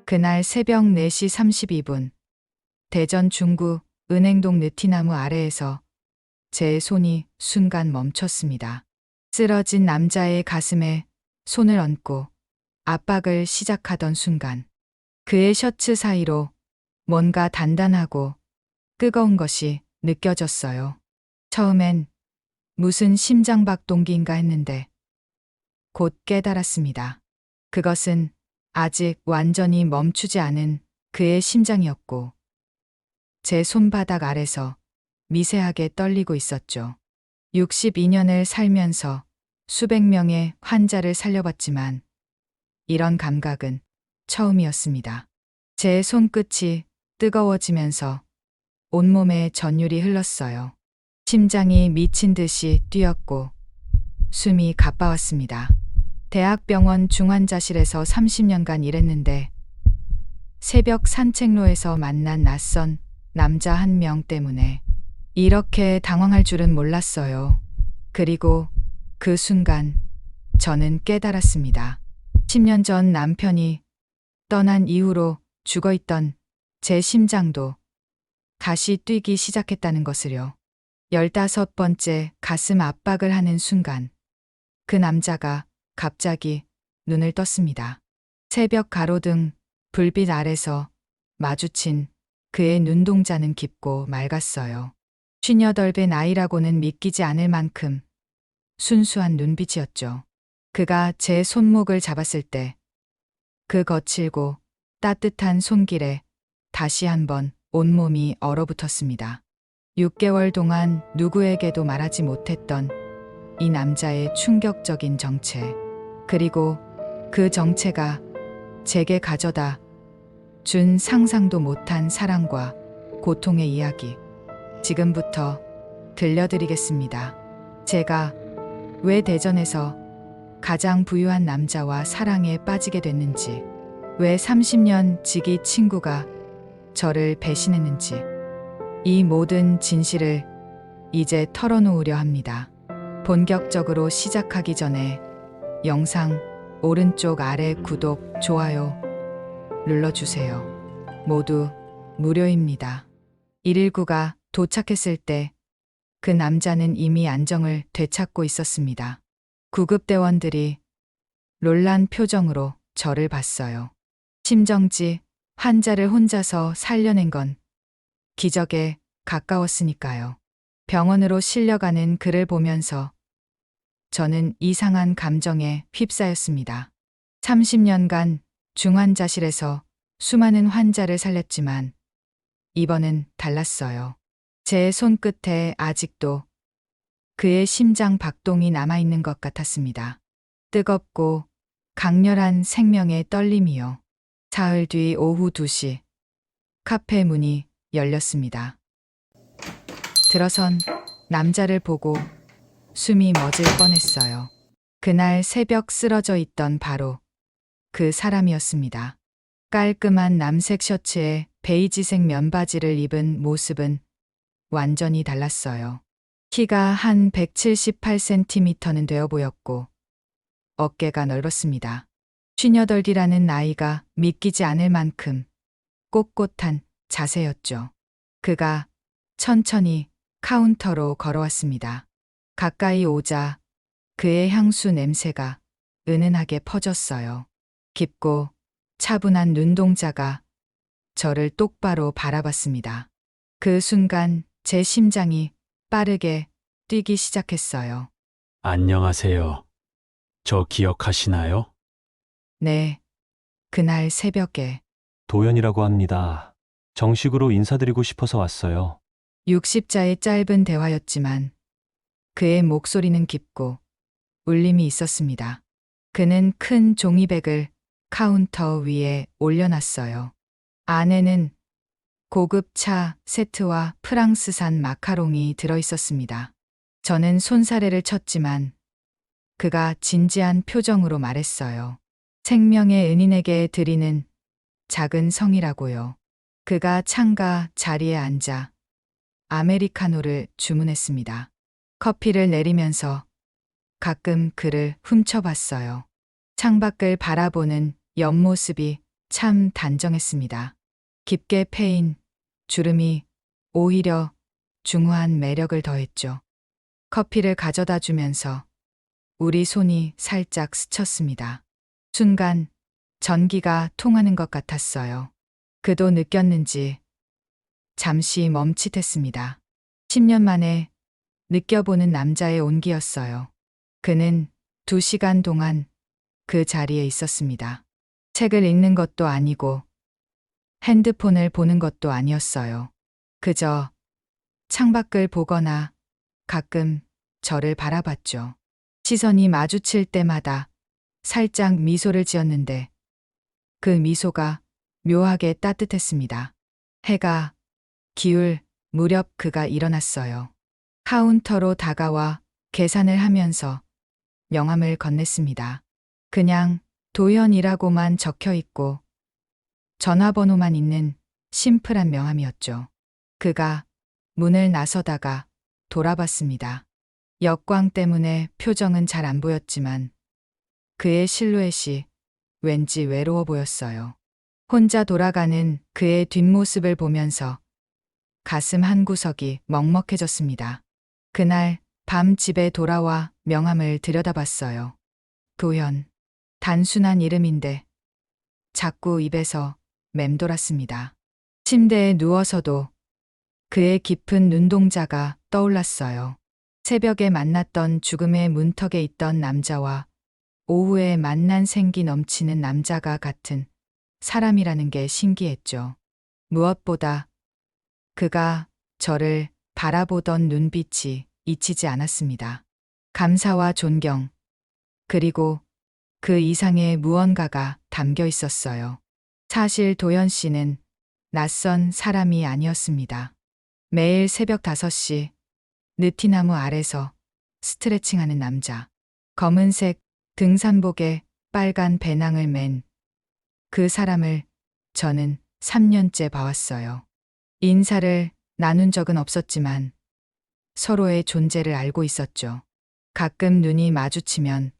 그날 새벽 4시 32분, 대전 중구 은행동 느티나무 아래에서 제 손이 순간 멈췄습니다. 쓰러진 남자의 가슴에 손을 얹고 압박을 시작하던 순간, 그의 셔츠 사이로 뭔가 단단하고 뜨거운 것이 느껴졌어요. 처음엔 무슨 심장박동기인가 했는데 곧 깨달았습니다. 그것은 아직 완전히 멈추지 않은 그의 심장이었고 제 손바닥 아래서 미세하게 떨리고 있었죠. 62년을 살면서 수백 명의 환자를 살려봤지만 이런 감각은 처음이었습니다. 제 손끝이 뜨거워지면서 온몸에 전율이 흘렀어요. 심장이 미친 듯이 뛰었고 숨이 가빠왔습니다. 대학병원 중환자실에서 30년간 일했는데 새벽 산책로에서 만난 낯선 남자 한 명 때문에 이렇게 당황할 줄은 몰랐어요. 그리고 그 순간 저는 깨달았습니다. 10년 전 남편이 떠난 이후로 죽어있던 제 심장도 다시 뛰기 시작했다는 것을요. 15번째 가슴 압박을 하는 순간 그 남자가 갑자기 눈을 떴습니다. 새벽 가로등 불빛 아래서 마주친 그의 눈동자는 깊고 맑았어요. 58배 나이라고는 믿기지 않을 만큼 순수한 눈빛이었죠. 그가 제 손목을 잡았을 때 그 거칠고 따뜻한 손길에 다시 한번 온몸이 얼어붙었습니다. 6개월 동안 누구에게도 말하지 못했던 이 남자의 충격적인 정체, 그리고 그 정체가 제게 가져다 준 상상도 못한 사랑과 고통의 이야기, 지금부터 들려드리겠습니다. 제가 왜 대전에서 가장 부유한 남자와 사랑에 빠지게 됐는지, 왜 30년 지기 친구가 저를 배신했는지, 이 모든 진실을 이제 털어놓으려 합니다. 본격적으로 시작하기 전에 영상 오른쪽 아래 구독, 좋아요 눌러주세요. 모두 무료입니다. 119가 도착했을 때 그 남자는 이미 안정을 되찾고 있었습니다. 구급대원들이 놀란 표정으로 저를 봤어요. 심정지 환자를 혼자서 살려낸 건 기적에 가까웠으니까요. 병원으로 실려가는 그를 보면서 저는 이상한 감정에 휩싸였습니다. 30년간 중환자실에서 수많은 환자를 살렸지만 이번은 달랐어요. 제 손끝에 아직도 그의 심장 박동이 남아있는 것 같았습니다. 뜨겁고 강렬한 생명의 떨림이요. 사흘 뒤 오후 2시, 카페 문이 열렸습니다. 들어선 남자를 보고 숨이 멎을 뻔했어요. 그날 새벽 쓰러져 있던 바로 그 사람이었습니다. 깔끔한 남색 셔츠에 베이지색 면바지를 입은 모습은 완전히 달랐어요. 키가 한 178cm는 되어 보였고 어깨가 넓었습니다. 58이라는 나이가 믿기지 않을 만큼 꼿꼿한 자세였죠. 그가 천천히 카운터로 걸어왔습니다. 가까이 오자 그의 향수 냄새가 은은하게 퍼졌어요. 깊고 차분한 눈동자가 저를 똑바로 바라봤습니다. 그 순간 제 심장이 빠르게 뛰기 시작했어요. 안녕하세요. 저 기억하시나요? 네, 그날 새벽에 도연이라고 합니다. 정식으로 인사드리고 싶어서 왔어요. 60자의 짧은 대화였지만 그의 목소리는 깊고 울림이 있었습니다. 그는 큰 종이백을 카운터 위에 올려놨어요. 안에는 고급 차 세트와 프랑스산 마카롱이 들어있었습니다. 저는 손사래를 쳤지만 그가 진지한 표정으로 말했어요. 생명의 은인에게 드리는 작은 성이라고요. 그가 창가 자리에 앉아 아메리카노를 주문했습니다. 커피를 내리면서 가끔 그를 훔쳐봤어요. 창밖을 바라보는 옆모습이 참 단정했습니다. 깊게 패인 주름이 오히려 중후한 매력을 더했죠. 커피를 가져다 주면서 우리 손이 살짝 스쳤습니다. 순간 전기가 통하는 것 같았어요. 그도 느꼈는지 잠시 멈칫했습니다. 10년 만에 느껴보는 남자의 온기였어요. 그는 2시간 동안 그 자리에 있었습니다. 책을 읽는 것도 아니고 핸드폰을 보는 것도 아니었어요. 그저 창밖을 보거나 가끔 저를 바라봤죠. 시선이 마주칠 때마다 살짝 미소를 지었는데 그 미소가 묘하게 따뜻했습니다. 해가 기울 무렵 그가 일어났어요. 카운터로 다가와 계산을 하면서 명함을 건넸습니다. 그냥 도현이라고만 적혀 있고 전화번호만 있는 심플한 명함이었죠. 그가 문을 나서다가 돌아봤습니다. 역광 때문에 표정은 잘 안 보였지만 그의 실루엣이 왠지 외로워 보였어요. 혼자 돌아가는 그의 뒷모습을 보면서 가슴 한구석이 먹먹해졌습니다. 그날 밤 집에 돌아와 명함을 들여다봤어요. 도현. 단순한 이름인데 자꾸 입에서 맴돌았습니다. 침대에 누워서도 그의 깊은 눈동자가 떠올랐어요. 새벽에 만났던 죽음의 문턱에 있던 남자와 오후에 만난 생기 넘치는 남자가 같은 사람이라는 게 신기했죠. 무엇보다 그가 저를 바라보던 눈빛이 잊히지 않았습니다. 감사와 존경, 그리고 그 이상의 무언가가 담겨 있었어요. 사실 도현 씨는 낯선 사람이 아니었습니다. 매일 새벽 5시 느티나무 아래서 스트레칭하는 남자. 검은색 등산복에 빨간 배낭을 맨 그 사람을 저는 3년째 봐왔어요. 인사를 나눈 적은 없었지만 서로의 존재를 알고 있었죠. 가끔 눈이 마주치면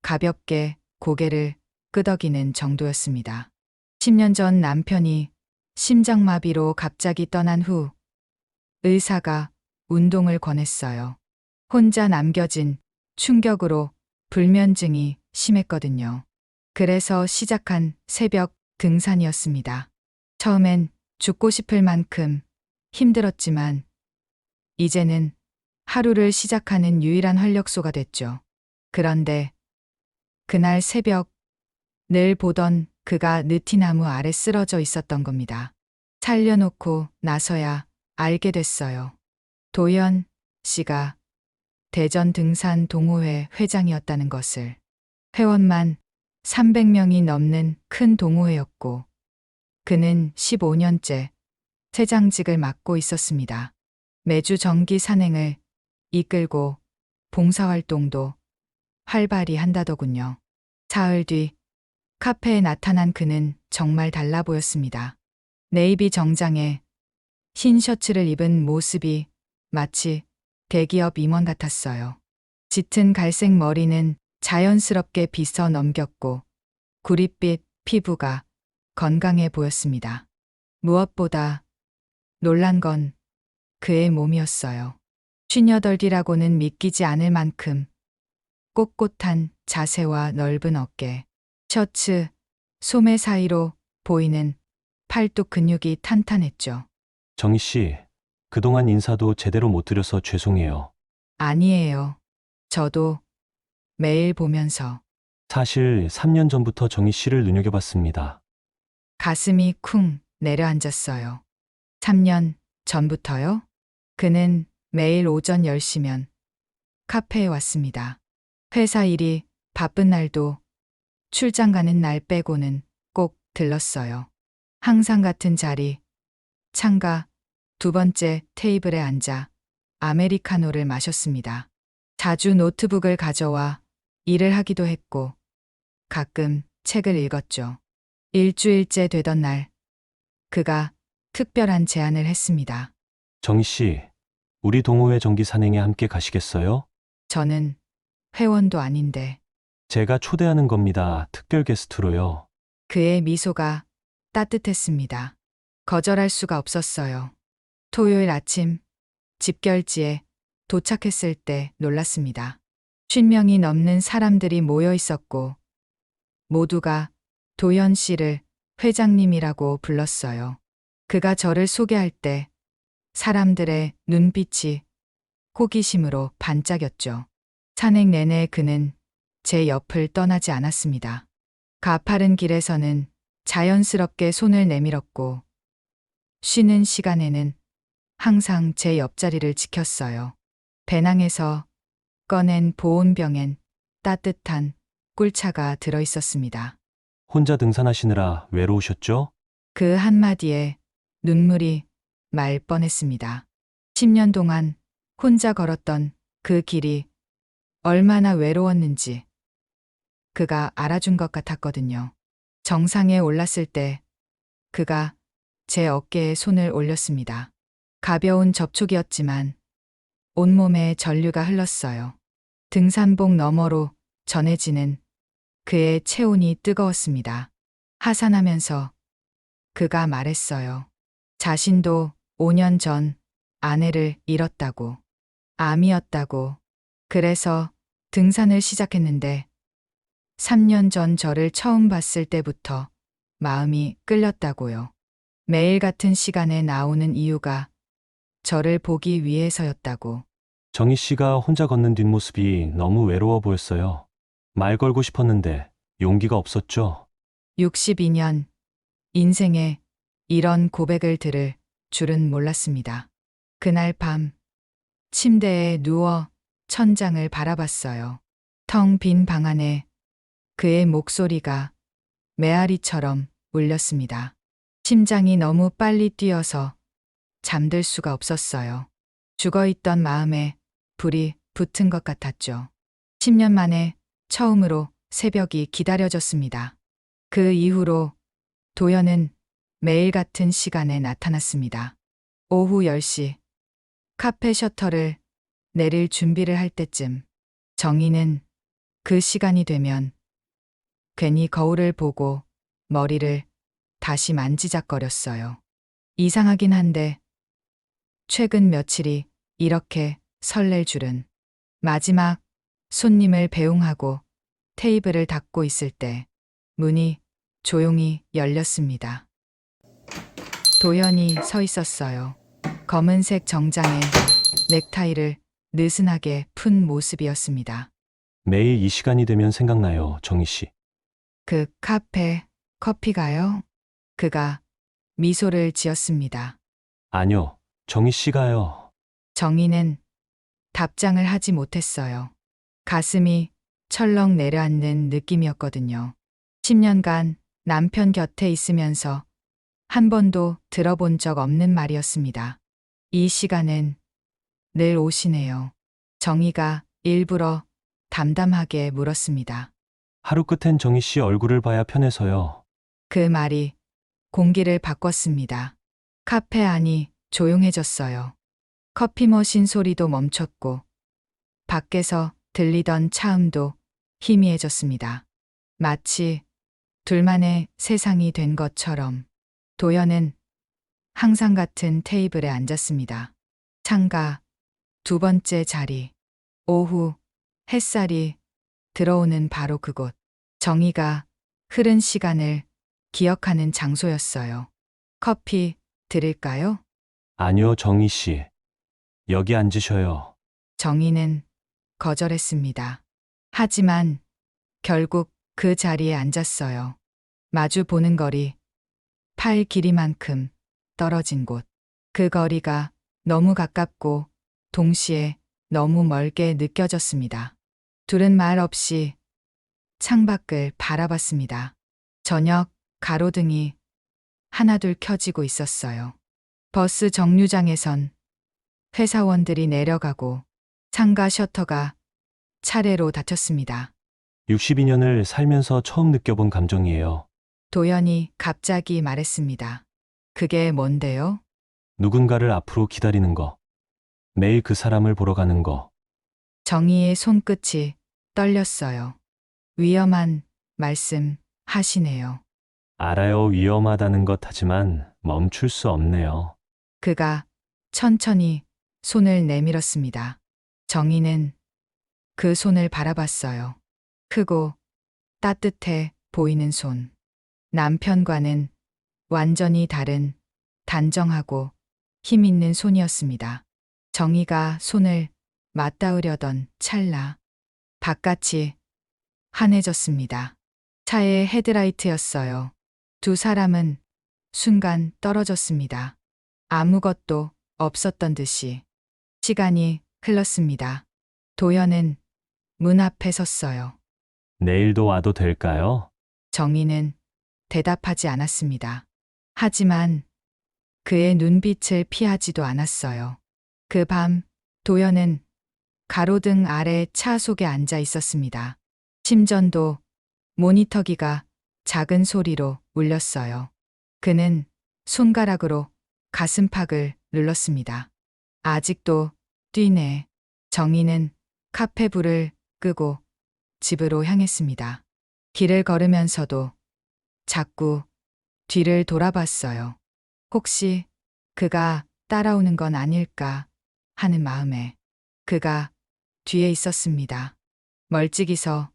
가볍게 고개를 끄덕이는 정도였습니다. 10년 전 남편이 심장마비로 갑자기 떠난 후 의사가 운동을 권했어요. 혼자 남겨진 충격으로 불면증이 심했거든요. 그래서 시작한 새벽 등산이었습니다. 처음엔 죽고 싶을 만큼 힘들었지만 이제는 하루를 시작하는 유일한 활력소가 됐죠. 그런데 그날 새벽 늘 보던 그가 느티나무 아래 쓰러져 있었던 겁니다. 살려놓고 나서야 알게 됐어요. 도현 씨가 대전 등산 동호회 회장이었다는 것을. 회원만 300명이 넘는 큰 동호회였고 그는 15년째 회장직을 맡고 있었습니다. 매주 정기 산행을 이끌고 봉사활동도 활발히 한다더군요. 사흘 뒤 카페에 나타난 그는 정말 달라 보였습니다. 네이비 정장에 흰 셔츠를 입은 모습이 마치 대기업 임원 같았어요. 짙은 갈색 머리는 자연스럽게 빗어 넘겼고 구릿빛 피부가 건강해 보였습니다. 무엇보다 놀란 건 그의 몸이었어요. 58이라고는 믿기지 않을 만큼 꼿꼿한 자세와 넓은 어깨, 셔츠, 소매 사이로 보이는 팔뚝 근육이 탄탄했죠. 정희 씨, 그동안 인사도 제대로 못 드려서 죄송해요. 아니에요. 저도 매일 보면서 사실 3년 전부터 정희 씨를 눈여겨봤습니다. 가슴이 쿵 내려앉았어요. 3년 전부터요? 그는 매일 오전 10시면 카페에 왔습니다. 회사 일이 바쁜 날도 출장 가는 날 빼고는 꼭 들렀어요. 항상 같은 자리, 창가 2번째 테이블에 앉아 아메리카노를 마셨습니다. 자주 노트북을 가져와 일을 하기도 했고 가끔 책을 읽었죠. 일주일째 되던 날 그가 특별한 제안을 했습니다. 정희 씨, 우리 동호회 정기 산행에 함께 가시겠어요? 저는 회원도 아닌데 제가 초대하는 겁니다. 특별 게스트로요. 그의 미소가 따뜻했습니다. 거절할 수가 없었어요. 토요일 아침 집결지에 도착했을 때 놀랐습니다. 50명이 넘는 사람들이 모여 있었고 모두가 도현 씨를 회장님이라고 불렀어요. 그가 저를 소개할 때 사람들의 눈빛이 호기심으로 반짝였죠. 산행 내내 그는 제 옆을 떠나지 않았습니다. 가파른 길에서는 자연스럽게 손을 내밀었고 쉬는 시간에는 항상 제 옆자리를 지켰어요. 배낭에서 꺼낸 보온병엔 따뜻한 꿀차가 들어 있었습니다. 혼자 등산하시느라 외로우셨죠? 그 한마디에 눈물이 말 뻔했습니다. 10년 동안 혼자 걸었던 그 길이 얼마나 외로웠는지 그가 알아준 것 같았거든요. 정상에 올랐을 때 그가 제 어깨에 손을 올렸습니다. 가벼운 접촉이었지만 온몸에 전류가 흘렀어요. 등산복 너머로 전해지는 그의 체온이 뜨거웠습니다. 하산하면서 그가 말했어요. 자신도 5년 전 아내를 잃었다고, 암이었다고. 그래서 등산을 시작했는데 3년 전 저를 처음 봤을 때부터 마음이 끌렸다고요. 매일 같은 시간에 나오는 이유가 저를 보기 위해서였다고. 정희 씨가 혼자 걷는 뒷모습이 너무 외로워 보였어요. 말 걸고 싶었는데 용기가 없었죠? 62년 인생에 이런 고백을 들을 줄은 몰랐습니다. 그날 밤 침대에 누워 천장을 바라봤어요. 텅 빈 방 안에 그의 목소리가 메아리처럼 울렸습니다. 심장이 너무 빨리 뛰어서 잠들 수가 없었어요. 죽어있던 마음에 불이 붙은 것 같았죠. 10년 만에 처음으로 새벽이 기다려졌습니다. 그 이후로 도연은 매일 같은 시간에 나타났습니다. 오후 10시 카페 셔터를 내릴 준비를 할 때쯤 정희는 그 시간이 되면 괜히 거울을 보고 머리를 다시 만지작거렸어요. 이상하긴 한데 최근 며칠이 이렇게 설렐 줄은. 마지막 손님을 배웅하고 테이블을 닫고 있을 때 문이 조용히 열렸습니다. 도연이 서 있었어요. 검은색 정장에 넥타이를 느슨하게 푼 모습이었습니다. 매일 이 시간이 되면 생각나요, 정희 씨. 그 카페 커피가요? 그가 미소를 지었습니다. 아니요, 정희 씨가요. 정희는 답장을 하지 못했어요. 가슴이 철렁 내려앉는 느낌이었거든요. 10년간 남편 곁에 있으면서 한 번도 들어본 적 없는 말이었습니다. 이 시간엔 늘 오시네요. 정희가 일부러 담담하게 물었습니다. 하루 끝엔 정희 씨 얼굴을 봐야 편해서요. 그 말이 공기를 바꿨습니다. 카페 안이 조용해졌어요. 커피 머신 소리도 멈췄고 밖에서 들리던 차음도 희미해졌습니다. 마치 둘만의 세상이 된 것처럼 도연은 항상 같은 테이블에 앉았습니다. 창가 두 번째 자리. 오후 햇살이 들어오는 바로 그곳. 정희가 흐른 시간을 기억하는 장소였어요. 커피 드릴까요? 아니요, 정희 씨. 여기 앉으셔요. 정희는 거절했습니다. 하지만 결국 그 자리에 앉았어요. 마주 보는 거리, 팔 길이만큼 떨어진 곳. 그 거리가 너무 가깝고 동시에 너무 멀게 느껴졌습니다. 둘은 말 없이 창밖을 바라봤습니다. 저녁 가로등이 하나둘 켜지고 있었어요. 버스 정류장에선 회사원들이 내려가고 상가 셔터가 차례로 닫혔습니다. 62년을 살면서 처음 느껴본 감정이에요. 도연이 갑자기 말했습니다. 그게 뭔데요? 누군가를 앞으로 기다리는 거. 매일 그 사람을 보러 가는 거. 정희의 손끝이 떨렸어요. 위험한 말씀 하시네요. 알아요. 위험하다는 것 하지만 멈출 수 없네요. 그가 천천히 손을 내밀었습니다. 정희는 그 손을 바라봤어요. 크고 따뜻해 보이는 손. 남편과는 완전히 다른 단정하고 힘 있는 손이었습니다. 정희가 손을 맞닿으려던 찰나 바깥이 환해졌습니다. 차의 헤드라이트였어요. 두 사람은 순간 떨어졌습니다. 아무것도 없었던 듯이 시간이 흘렀습니다. 도연은 문 앞에 섰어요. 내일도 와도 될까요? 정희는 대답하지 않았습니다. 하지만 그의 눈빛을 피하지도 않았어요. 그 밤 도연은 가로등 아래 차 속에 앉아 있었습니다. 심전도 모니터기가 작은 소리로 울렸어요. 그는 손가락으로 가슴팍을 눌렀습니다. 아직도 뛰네. 정희는 카페 불을 끄고 집으로 향했습니다. 길을 걸으면서도 자꾸 뒤를 돌아봤어요. 혹시 그가 따라오는 건 아닐까 하는 마음에 그가 뒤에 있었습니다. 멀찍이 서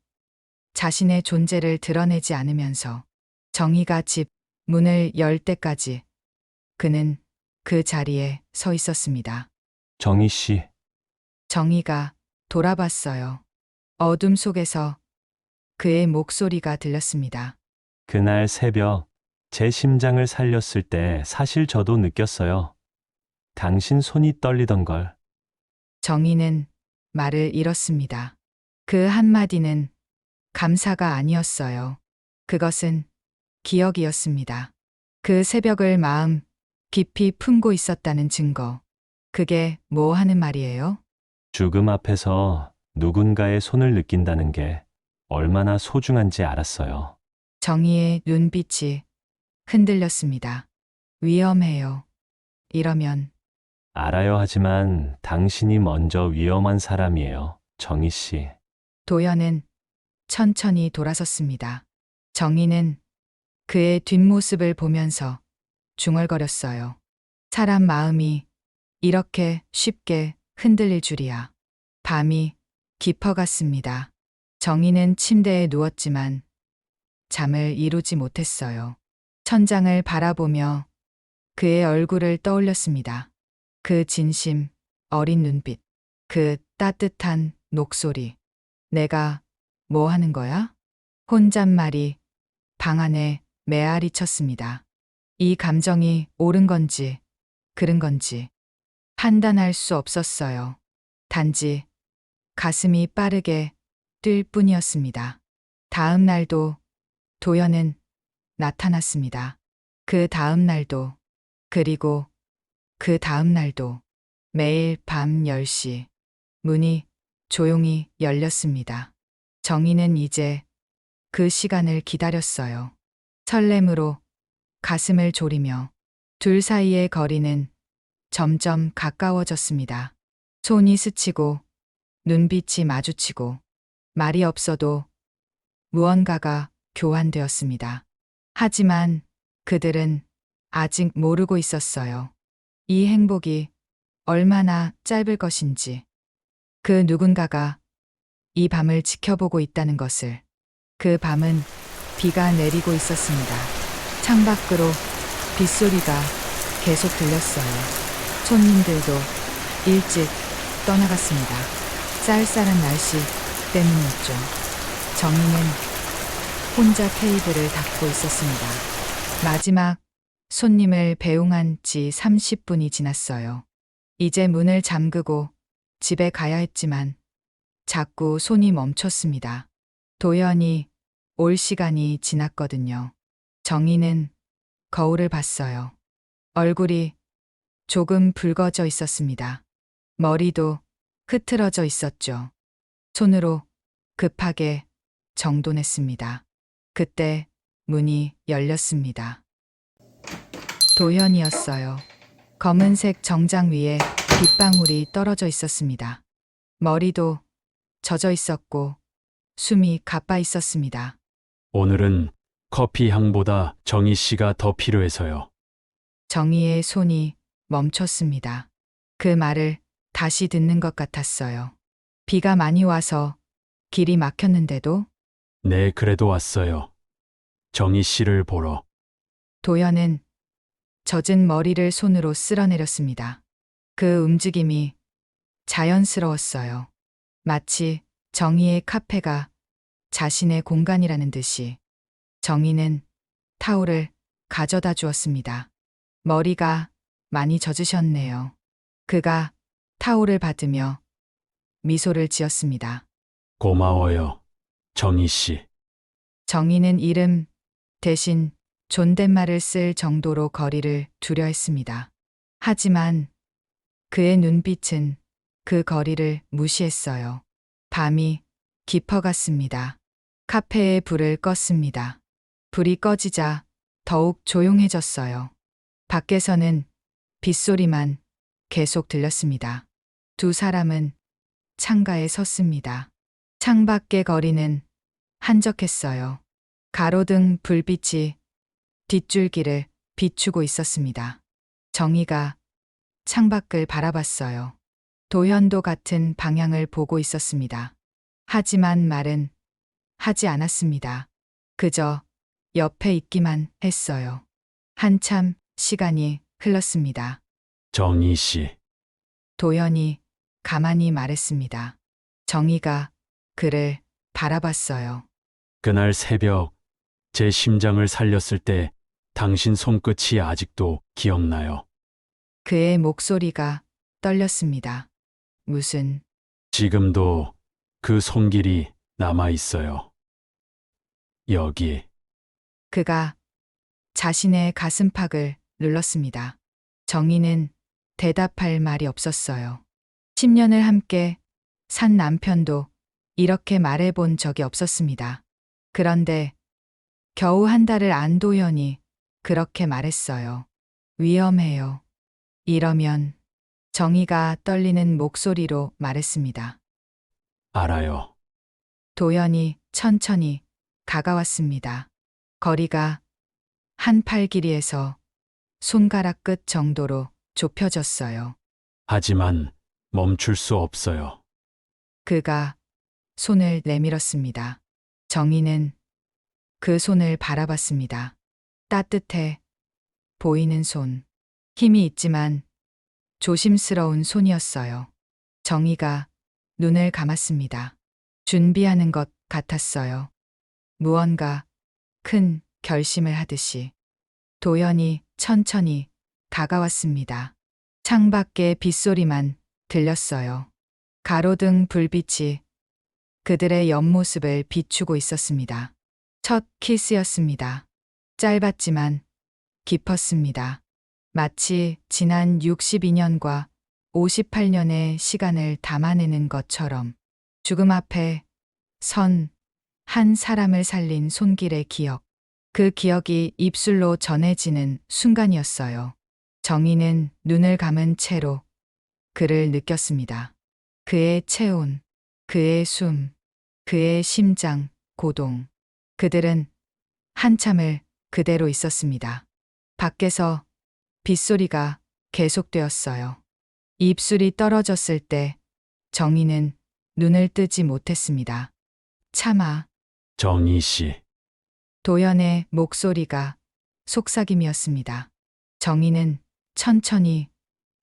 자신의 존재를 드러내지 않으면서 정희가 집 문을 열 때까지 그는 그 자리에 서 있었습니다. 정희 씨, 정희가 돌아봤어요. 어둠 속에서 그의 목소리가 들렸습니다. 그날 새벽 제 심장을 살렸을 때 사실 저도 느꼈어요. 당신 손이 떨리던 걸. 정희는 말을 잃었습니다. 그 한마디는 감사가 아니었어요. 그것은 기억이었습니다. 그 새벽을 마음 깊이 품고 있었다는 증거. 그게 뭐 하는 말이에요? 죽음 앞에서 누군가의 손을 느낀다는 게 얼마나 소중한지 알았어요. 정희의 눈빛이 흔들렸습니다. 위험해요. 이러면 알아요. 하지만 당신이 먼저 위험한 사람이에요. 정희 씨. 도연은 천천히 돌아섰습니다. 정희는 그의 뒷모습을 보면서 중얼거렸어요. 사람 마음이 이렇게 쉽게 흔들릴 줄이야. 밤이 깊어갔습니다. 정희는 침대에 누웠지만 잠을 이루지 못했어요. 천장을 바라보며 그의 얼굴을 떠올렸습니다. 그 진심, 어린 눈빛, 그 따뜻한 목소리. 내가 뭐 하는 거야? 혼잣말이 방 안에 메아리 쳤습니다. 이 감정이 옳은 건지 그른 건지 판단할 수 없었어요. 단지 가슴이 빠르게 뛸 뿐이었습니다. 다음 날도 도연은 나타났습니다. 그 다음 날도, 그리고 그 다음 날도 매일 밤 10시 문이 조용히 열렸습니다. 정희는 이제 그 시간을 기다렸어요. 설렘으로 가슴을 졸이며 둘 사이의 거리는 점점 가까워졌습니다. 손이 스치고 눈빛이 마주치고 말이 없어도 무언가가 교환되었습니다. 하지만 그들은 아직 모르고 있었어요. 이 행복이 얼마나 짧을 것인지. 그 누군가가 이 밤을 지켜보고 있다는 것을. 그 밤은 비가 내리고 있었습니다. 창밖으로 빗소리가 계속 들렸어요. 손님들도 일찍 떠나갔습니다. 쌀쌀한 날씨 때문이었죠. 정희는 혼자 테이블을 닦고 있었습니다. 마지막 손님을 배웅한 지 30분이 지났어요. 이제 문을 잠그고 집에 가야 했지만 자꾸 손이 멈췄습니다. 도연이 올 시간이 지났거든요. 정희는 거울을 봤어요. 얼굴이 조금 붉어져 있었습니다. 머리도 흐트러져 있었죠. 손으로 급하게 정돈했습니다. 그때 문이 열렸습니다. 도연이었어요. 검은색 정장 위에 빗방울이 떨어져 있었습니다. 머리도 젖어 있었고 숨이 가빠 있었습니다. 오늘은 커피 향보다 정희 씨가 더 필요해서요. 정희의 손이 멈췄습니다. 그 말을 다시 듣는 것 같았어요. 비가 많이 와서 길이 막혔는데도 네, 그래도 왔어요. 정희 씨를 보러. 도연은 젖은 머리를 손으로 쓸어내렸습니다. 그 움직임이 자연스러웠어요. 마치 정희의 카페가 자신의 공간이라는 듯이. 정희는 타올을 가져다 주었습니다. 머리가 많이 젖으셨네요. 그가 타올을 받으며 미소를 지었습니다. 고마워요. 정희 씨. 정희는 이름 대신 존댓말을 쓸 정도로 거리를 두려 했습니다. 하지만 그의 눈빛은 그 거리를 무시했어요. 밤이 깊어갔습니다. 카페의 불을 껐습니다. 불이 꺼지자 더욱 조용해졌어요. 밖에서는 빗소리만 계속 들렸습니다. 두 사람은 창가에 섰습니다. 창밖의 거리는 한적했어요. 가로등 불빛이 뒷줄기를 비추고 있었습니다. 정희가 창밖을 바라봤어요. 도현도 같은 방향을 보고 있었습니다. 하지만 말은 하지 않았습니다. 그저 옆에 있기만 했어요. 한참 시간이 흘렀습니다. 정희 씨. 도연이 가만히 말했습니다. 정희가 그를 바라봤어요. 그날 새벽 제 심장을 살렸을 때 당신 손끝이 아직도 기억나요. 그의 목소리가 떨렸습니다. 무슨 지금도 그 손길이 남아 있어요. 여기. 그가 자신의 가슴팍을 눌렀습니다. 정희는 대답할 말이 없었어요. 10년을 함께 산 남편도 이렇게 말해본 적이 없었습니다. 그런데 겨우 한 달을 안 도연이 그렇게 말했어요. 위험해요. 이러면 정희가 떨리는 목소리로 말했습니다. 알아요. 도연이 천천히 다가왔습니다. 거리가 한 팔 길이에서 손가락 끝 정도로 좁혀졌어요. 하지만 멈출 수 없어요. 그가 손을 내밀었습니다. 정희는 그 손을 바라봤습니다. 따뜻해 보이는 손. 힘이 있지만 조심스러운 손이었어요. 정희가 눈을 감았습니다. 준비하는 것 같았어요. 무언가 큰 결심을 하듯이. 도연이 천천히 다가왔습니다. 창밖의 빗소리만 들렸어요. 가로등 불빛이 그들의 옆모습을 비추고 있었습니다. 첫 키스였습니다. 짧았지만 깊었습니다. 마치 지난 62년과 58년의 시간을 담아내는 것처럼 죽음 앞에 선 한 사람을 살린 손길의 기억. 그 기억이 입술로 전해지는 순간이었어요. 정희는 눈을 감은 채로 그를 느꼈습니다. 그의 체온, 그의 숨, 그의 심장, 고동. 그들은 한참을 그대로 있었습니다. 밖에서 빗소리가 계속되었어요. 입술이 떨어졌을 때 정희는 눈을 뜨지 못했습니다. 차마. 정희 씨. 도연의 목소리가 속삭임이었습니다. 정희는 천천히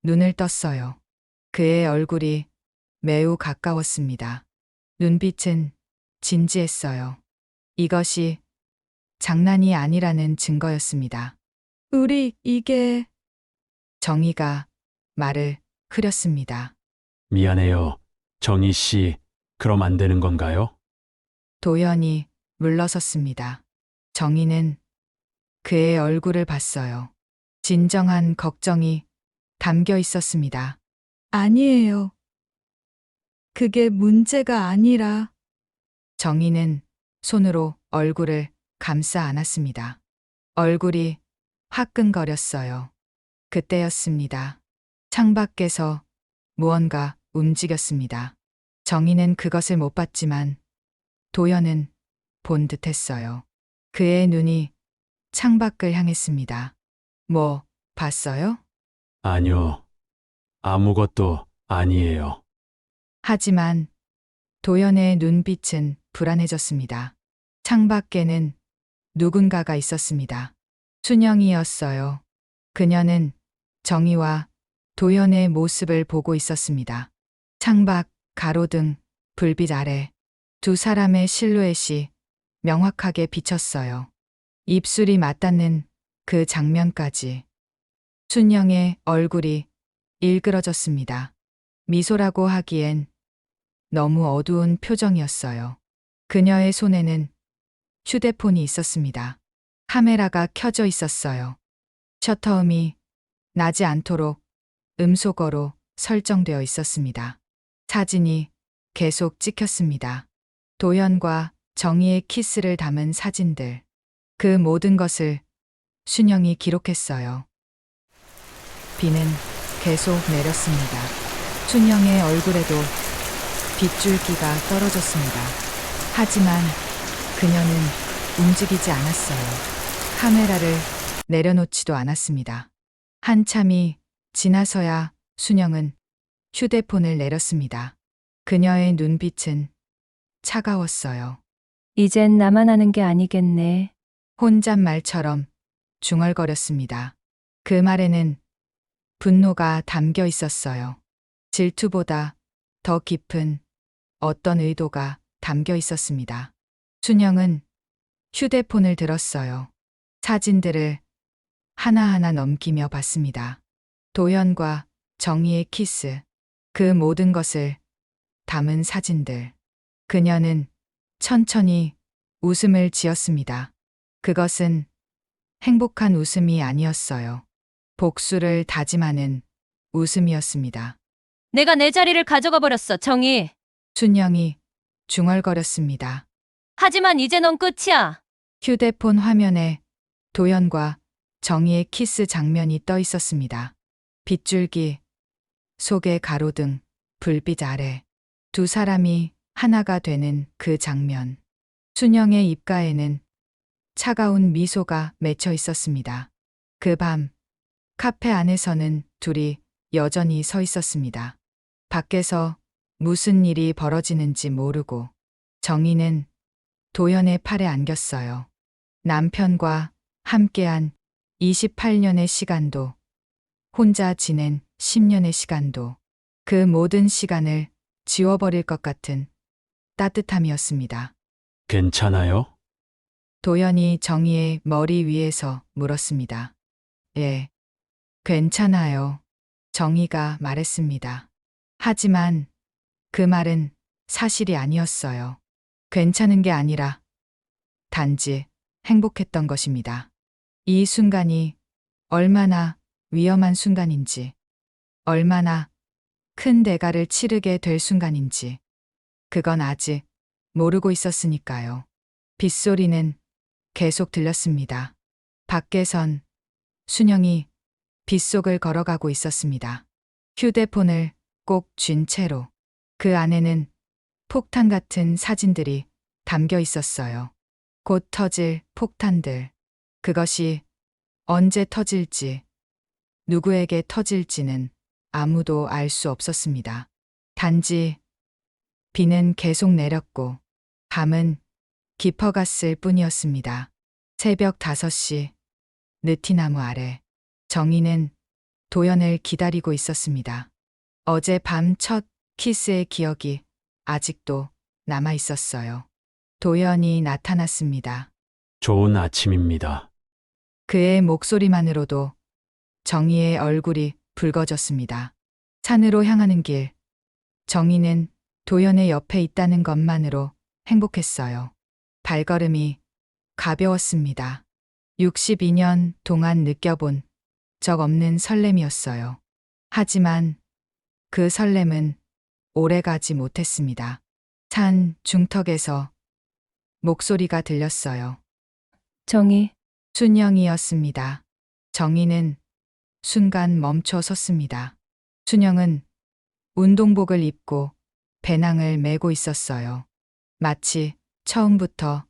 눈을 떴어요. 그의 얼굴이 매우 가까웠습니다. 눈빛은 진지했어요. 이것이 장난이 아니라는 증거였습니다. 우리 이게... 정희가 말을 흐렸습니다. 미안해요. 정희 씨, 그럼 안 되는 건가요? 도연이 물러섰습니다. 정희는 그의 얼굴을 봤어요. 진정한 걱정이 담겨 있었습니다. 아니에요. 그게 문제가 아니라... 정희는 손으로 얼굴을 감싸 안았습니다. 얼굴이 화끈거렸어요. 그때였습니다. 창밖에서 무언가 움직였습니다. 정희는 그것을 못 봤지만 도연은 본 듯했어요. 그의 눈이 창밖을 향했습니다. 뭐, 봤어요? 아니요. 아무것도 아니에요. 하지만 도연의 눈빛은 불안해졌습니다. 창밖에는 누군가가 있었습니다. 순영이었어요. 그녀는 정희와 도연의 모습을 보고 있었습니다. 창밖, 가로등, 불빛 아래 두 사람의 실루엣이 명확하게 비쳤어요. 입술이 맞닿는 그 장면까지. 순영의 얼굴이 일그러졌습니다. 미소라고 하기엔 너무 어두운 표정이었어요. 그녀의 손에는 휴대폰이 있었습니다. 카메라가 켜져 있었어요. 셔터음이 나지 않도록 음소거로 설정되어 있었습니다. 사진이 계속 찍혔습니다. 도현과 정희의 키스를 담은 사진들. 그 모든 것을 순영이 기록했어요. 비는 계속 내렸습니다. 순영의 얼굴에도 빗줄기가 떨어졌습니다. 하지만 그녀는 움직이지 않았어요. 카메라를 내려놓지도 않았습니다. 한참이 지나서야 순영은 휴대폰을 내렸습니다. 그녀의 눈빛은 차가웠어요. 이젠 나만 하는 게 아니겠네. 혼잣말처럼 중얼거렸습니다. 그 말에는 분노가 담겨 있었어요. 질투보다 더 깊은 어떤 의도가 담겨 있었습니다. 순영은 휴대폰을 들었어요. 사진들을 하나하나 넘기며 봤습니다. 도현과 정희의 키스, 그 모든 것을 담은 사진들. 그녀는 천천히 웃음을 지었습니다. 그것은 행복한 웃음이 아니었어요. 복수를 다짐하는 웃음이었습니다. 내가 내 자리를 가져가 버렸어, 정희. 순영이 중얼거렸습니다. 하지만 이제 넌 끝이야. 휴대폰 화면에 도연과 정희의 키스 장면이 떠 있었습니다. 빗줄기 속의 가로등, 불빛 아래 두 사람이 하나가 되는 그 장면. 순영의 입가에는 차가운 미소가 맺혀 있었습니다. 그 밤 카페 안에서는 둘이 여전히 서 있었습니다. 밖에서 무슨 일이 벌어지는지 모르고 정희는 도연의 팔에 안겼어요. 남편과 함께한 28년의 시간도, 혼자 지낸 10년의 시간도, 그 모든 시간을 지워버릴 것 같은 따뜻함이었습니다. 괜찮아요? 도연이 정희의 머리 위에서 물었습니다. 예, 괜찮아요. 정희가 말했습니다. 하지만 그 말은 사실이 아니었어요. 괜찮은 게 아니라 단지 행복했던 것입니다. 이 순간이 얼마나 위험한 순간인지, 얼마나 큰 대가를 치르게 될 순간인지, 그건 아직 모르고 있었으니까요. 빗소리는 계속 들렸습니다. 밖에선 순영이 빗속을 걸어가고 있었습니다. 휴대폰을 꼭 쥔 채로. 그 안에는 폭탄 같은 사진들이 담겨 있었어요. 곧 터질 폭탄들. 그것이 언제 터질지, 누구에게 터질지는 아무도 알 수 없었습니다. 단지 비는 계속 내렸고 밤은 깊어갔을 뿐이었습니다. 새벽 5시 느티나무 아래 정희는 도연을 기다리고 있었습니다. 어제 밤 첫 키스의 기억이 아직도 남아 있었어요. 도연이 나타났습니다. 좋은 아침입니다. 그의 목소리만으로도 정희의 얼굴이 붉어졌습니다. 산으로 향하는 길. 정희는 도연의 옆에 있다는 것만으로 행복했어요. 발걸음이 가벼웠습니다. 62년 동안 느껴본 적 없는 설렘이었어요. 하지만 그 설렘은 오래가지 못했습니다. 산 중턱에서 목소리가 들렸어요. 정희, 순영이었습니다. 정희는 순간 멈춰 섰습니다. 순영은 운동복을 입고 배낭을 메고 있었어요. 마치 처음부터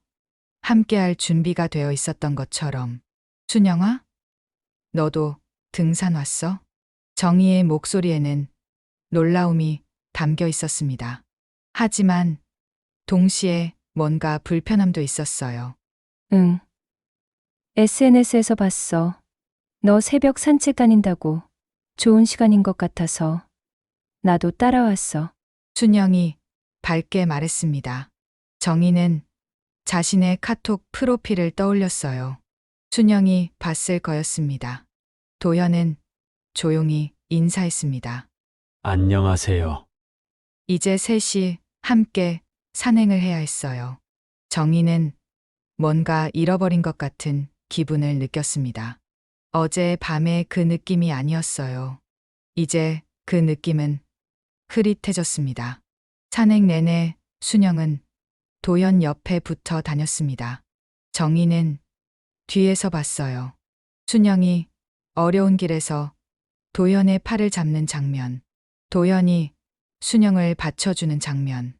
함께할 준비가 되어 있었던 것처럼. 순영아? 너도 등산 왔어? 정희의 목소리에는 놀라움이 담겨 있었습니다. 하지만 동시에 뭔가 불편함도 있었어요. 응. SNS에서 봤어. 너 새벽 산책 다닌다고. 좋은 시간인 것 같아서. 나도 따라왔어. 순영이 밝게 말했습니다. 정희는 자신의 카톡 프로필을 떠올렸어요. 순영이 봤을 거였습니다. 도현은 조용히 인사했습니다. 안녕하세요. 이제 셋이 함께 산행을 해야 했어요. 정희는 뭔가 잃어버린 것 같은 기분을 느꼈습니다. 어제 밤의 그 느낌이 아니었어요. 이제 그 느낌은 흐릿해졌습니다. 산행 내내 순영은 도현 옆에 붙어 다녔습니다. 정희는 뒤에서 봤어요. 순영이 어려운 길에서 도현의 팔을 잡는 장면, 도현이 순영을 받쳐주는 장면,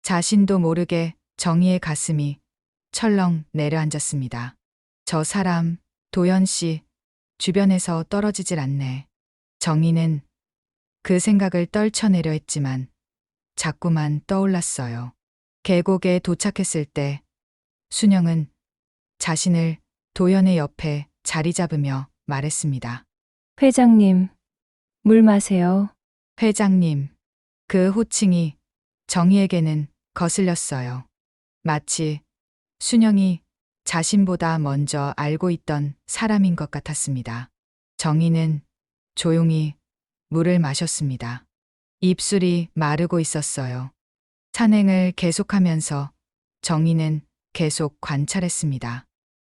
자신도 모르게 정희의 가슴이 철렁 내려앉았습니다. 저 사람, 도현 씨, 주변에서 떨어지질 않네. 정희는 그 생각을 떨쳐내려 했지만 자꾸만 떠올랐어요. 계곡에 도착했을 때 순영은 자신을 도현의 옆에 자리 잡으며 말했습니다. 회장님, 물 마세요. 회장님, 그 호칭이 정희에게는 거슬렸어요. 마치 순영이 자신보다 먼저 알고 있던 사람인 것 같았습니다. 정희는 조용히 물을 마셨습니다. 입술이 마르고 있었어요. 산행을 계속하면서 정희는 계속 관찰했습니다.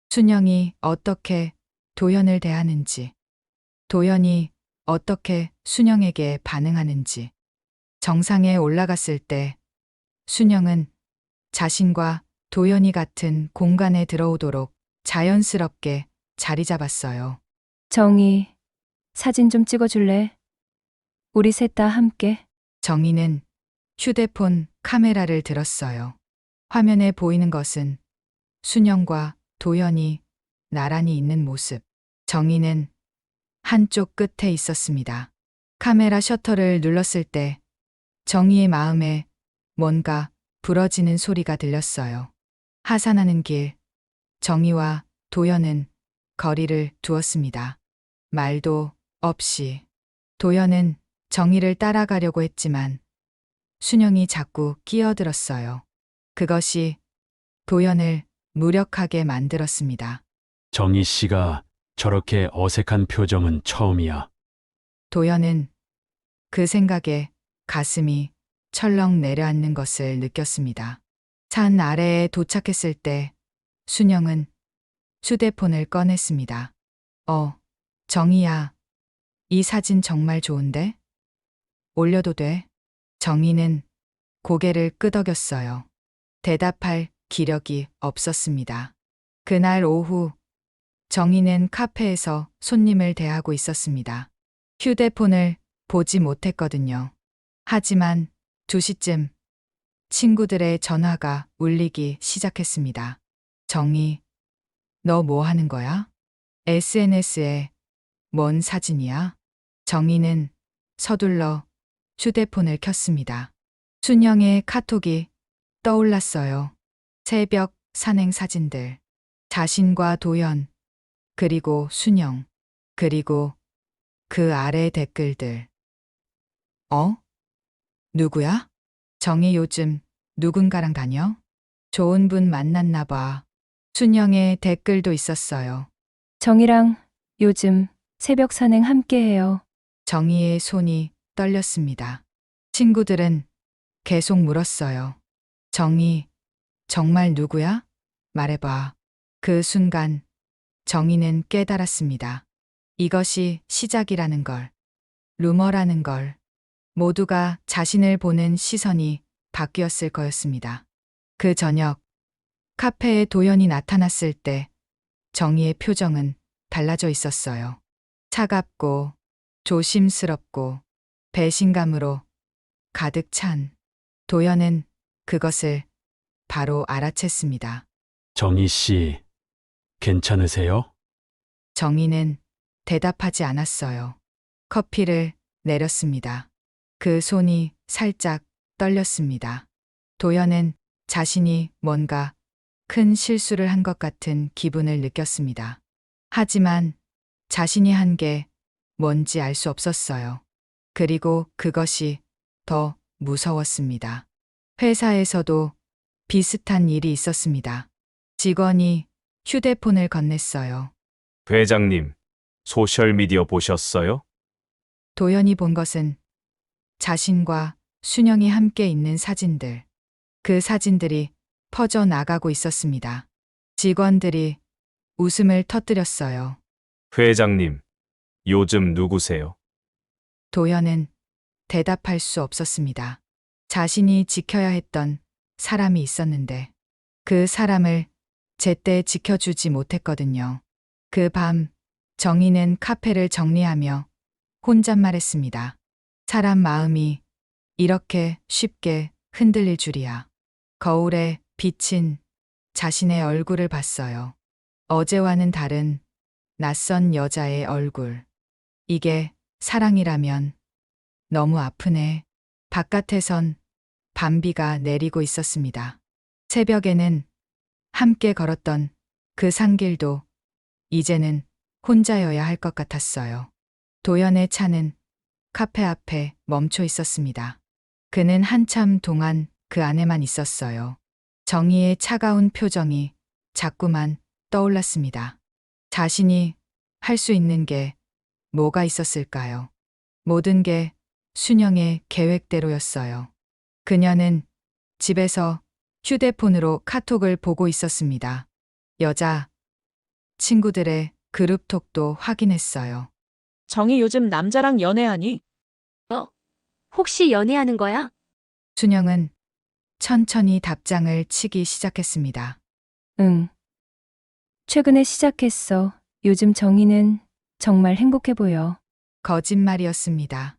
순영이 어떻게 도현을 대하는지, 도현이 어떻게 순영에게 반응하는지. 정상에 올라갔을 때 순영은 자신과 도현이 같은 공간에 들어오도록 자연스럽게 자리 잡았어요. 정희, 사진 좀 찍어줄래? 우리 셋 다 함께. 정희는 휴대폰 카메라를 들었어요. 화면에 보이는 것은 순영과 도현이 나란히 있는 모습. 정희는 한쪽 끝에 있었습니다. 카메라 셔터를 눌렀을 때 정희의 마음에 뭔가 부러지는 소리가 들렸어요. 하산하는 길, 정희와 도현은 거리를 두었습니다. 말도 없이. 도현은 정희를 따라가려고 했지만 순영이 자꾸 끼어들었어요. 그것이 도현을 무력하게 만들었습니다. 정희 씨가 저렇게 어색한 표정은 처음이야. 도현은 그 생각에 가슴이 철렁 내려앉는 것을 느꼈습니다. 산 아래에 도착했을 때 순영은 휴대폰을 꺼냈습니다. 정희야, 이 사진 정말 좋은데? 올려도 돼? 정희는 고개를 끄덕였어요. 대답할 기력이 없었습니다. 그날 오후 정희는 카페에서 손님을 대하고 있었습니다. 휴대폰을 보지 못했거든요. 하지만 2시쯤 친구들의 전화가 울리기 시작했습니다. 정희, 너 뭐 하는 거야? SNS에 뭔 사진이야? 정희는 서둘러 휴대폰을 켰습니다. 순영의 카톡이 떠올랐어요. 새벽 산행 사진들. 자신과 도현, 그리고 순영, 그리고 그 아래 댓글들. 누구야? 정희 요즘 누군가랑 다녀? 좋은 분 만났나 봐. 순영의 댓글도 있었어요. 정희랑 요즘 새벽 산행 함께 해요. 정희의 손이 떨렸습니다. 친구들은 계속 물었어요. 정희, 정말 누구야? 말해봐. 그 순간 정희는 깨달았습니다. 이것이 시작이라는 걸, 루머라는 걸, 모두가 자신을 보는 시선이 바뀌었을 거였습니다. 그 저녁, 카페에 도현이 나타났을 때 정희의 표정은 달라져 있었어요. 차갑고 조심스럽고 배신감으로 가득 찬. 도현은 그것을 바로 알아챘습니다. 정희 씨, 괜찮으세요? 정희는 대답하지 않았어요. 커피를 내렸습니다. 그 손이 살짝 떨렸습니다. 도연은 자신이 뭔가 큰 실수를 한 것 같은 기분을 느꼈습니다. 하지만 자신이 한 게 뭔지 알 수 없었어요. 그리고 그것이 더 무서웠습니다. 회사에서도 비슷한 일이 있었습니다. 직원이 휴대폰을 건넸어요. 회장님, 소셜미디어 보셨어요? 도연이 본 것은 자신과 순영이 함께 있는 사진들. 그 사진들이 퍼져 나가고 있었습니다. 직원들이 웃음을 터뜨렸어요. 회장님, 요즘 누구세요? 도연은 대답할 수 없었습니다. 자신이 지켜야 했던 사람이 있었는데 그 사람을 제때 지켜주지 못했거든요. 그 밤 정희는 카페를 정리하며 혼잣말했습니다. 사람 마음이 이렇게 쉽게 흔들릴 줄이야. 거울에 비친 자신의 얼굴을 봤어요. 어제와는 다른 낯선 여자의 얼굴. 이게 사랑이라면 너무 아프네. 바깥에선 밤비가 내리고 있었습니다. 새벽에는 함께 걸었던 그 산길도 이제는 혼자여야 할 것 같았어요. 도연의 차는 카페 앞에 멈춰 있었습니다. 그는 한참 동안 그 안에만 있었어요. 정희의 차가운 표정이 자꾸만 떠올랐습니다. 자신이 할 수 있는 게 뭐가 있었을까요? 모든 게 순영의 계획대로였어요. 그녀는 집에서 휴대폰으로 카톡을 보고 있었습니다. 여자 친구들의 그룹톡도 확인했어요. 정희 요즘 남자랑 연애하니? 혹시 연애하는 거야? 순영은 천천히 답장을 치기 시작했습니다. 응. 최근에 시작했어. 요즘 정희는 정말 행복해 보여. 거짓말이었습니다.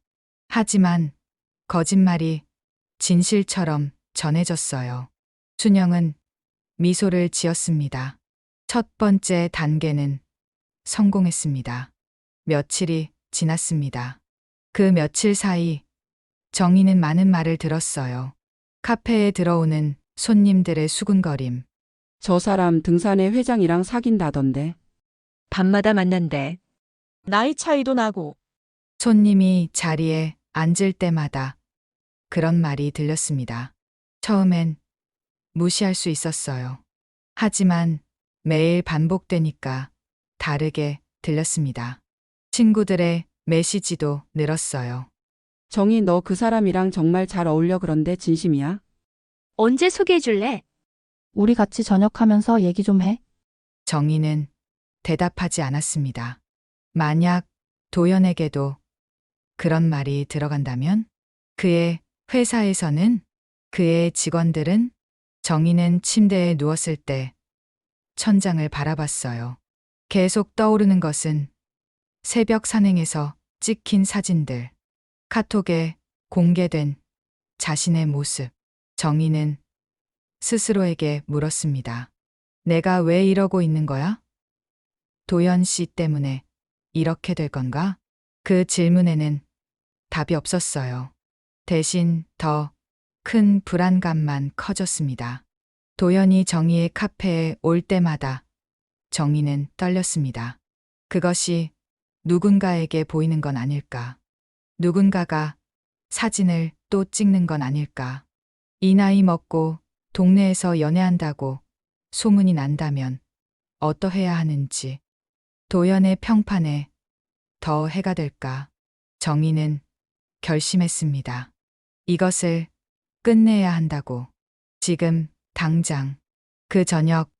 하지만 거짓말이 진실처럼 전해졌어요. 순영은 미소를 지었습니다. 첫 번째 단계는 성공했습니다. 며칠이 지났습니다. 그 며칠 사이 정희는 많은 말을 들었어요. 카페에 들어오는 손님들의 수군거림, 저 사람 등산회 회장이랑 사귄다던데. 밤마다 만난대. 나이 차이도 나고. 손님이 자리에 앉을 때마다 그런 말이 들렸습니다. 처음엔 무시할 수 있었어요. 하지만 매일 반복되니까 다르게 들렸습니다. 친구들의 메시지도 늘었어요. 정희 너 그 사람이랑 정말 잘 어울려 그런데 진심이야? 언제 소개해줄래? 우리 같이 저녁하면서 얘기 좀 해. 정희는 대답하지 않았습니다. 만약 도연에게도 그런 말이 들어간다면 그의 회사에서는 그의 직원들은 정희는 침대에 누웠을 때 천장을 바라봤어요. 계속 떠오르는 것은 새벽 산행에서 찍힌 사진들, 카톡에 공개된 자신의 모습. 정희는 스스로에게 물었습니다. 내가 왜 이러고 있는 거야? 도연 씨 때문에 이렇게 될 건가? 그 질문에는 답이 없었어요. 대신 더 큰 불안감만 커졌습니다. 도연이 정희의 카페에 올 때마다 정희는 떨렸습니다. 그것이 누군가에게 보이는 건 아닐까? 누군가가 사진을 또 찍는 건 아닐까? 이 나이 먹고 동네에서 연애한다고 소문이 난다면 어떠해야 하는지. 도연의 평판에 더 해가 될까? 정희는 결심했습니다. 이것을 끝내야 한다고. 지금 당장. 그 저녁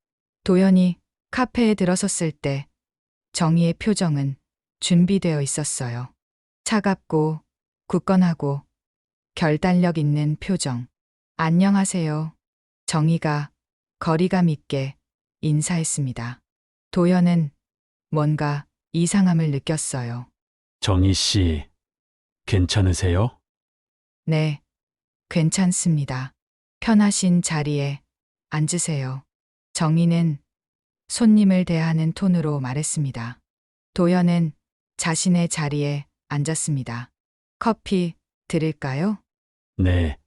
도연이 카페에 들어섰을 때 정희의 표정은 준비되어 있었어요. 차갑고 굳건하고 결단력 있는 표정. 안녕하세요. 정희가 거리감 있게 인사했습니다. 도연은 뭔가 이상함을 느꼈어요. 정희 씨, 괜찮으세요? 네, 괜찮습니다. 편하신 자리에 앉으세요. 정희는 손님을 대하는 톤으로 말했습니다. 도연은 자신의 자리에 앉았습니다. 커피 드릴까요? 네.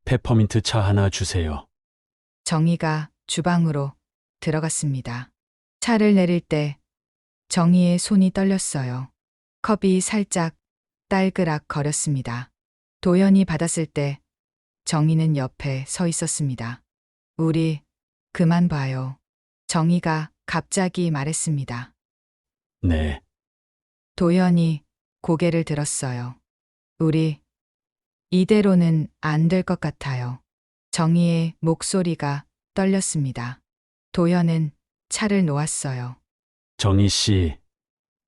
페퍼민트 차 하나 주세요. 정희가 주방으로 들어갔습니다. 차를 내릴 때 정희의 손이 떨렸어요. 컵이 살짝 딸그락 거렸습니다. 도연이 받았을 때 정희는 옆에 서 있었습니다. 우리 그만 봐요. 정희가 갑자기 말했습니다. 네. 도연이 고개를 들었어요. 우리 이대로는 안 될 것 같아요. 정희의 목소리가 떨렸습니다. 도연은 차를 놓았어요. 정희 씨,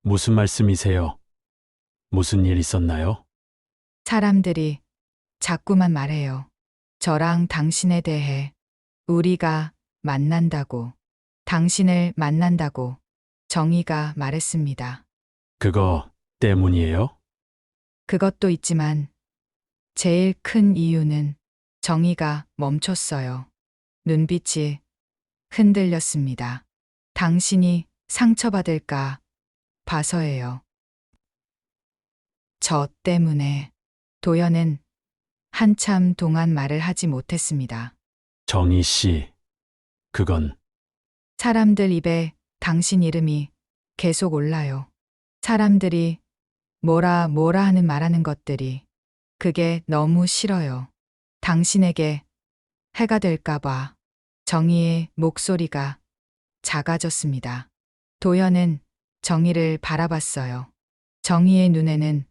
무슨 말씀이세요? 무슨 일 있었나요? 사람들이 자꾸만 말해요. 저랑 당신에 대해 우리가 만난다고, 당신을 만난다고 정희가 말했습니다. 그거 때문이에요? 그것도 있지만 제일 큰 이유는 정희가 멈췄어요. 눈빛이 흔들렸습니다. 당신이 상처받을까 봐서예요. 저 때문에. 도연은 한참 동안 말을 하지 못했습니다. 정희 씨, 그건 사람들 입에 당신 이름이 계속 올라요. 사람들이 뭐라 하는 말하는 것들이 그게 너무 싫어요. 당신에게 해가 될까봐. 정희의 목소리가 작아졌습니다. 도연은 정희를 바라봤어요. 정희의 눈에는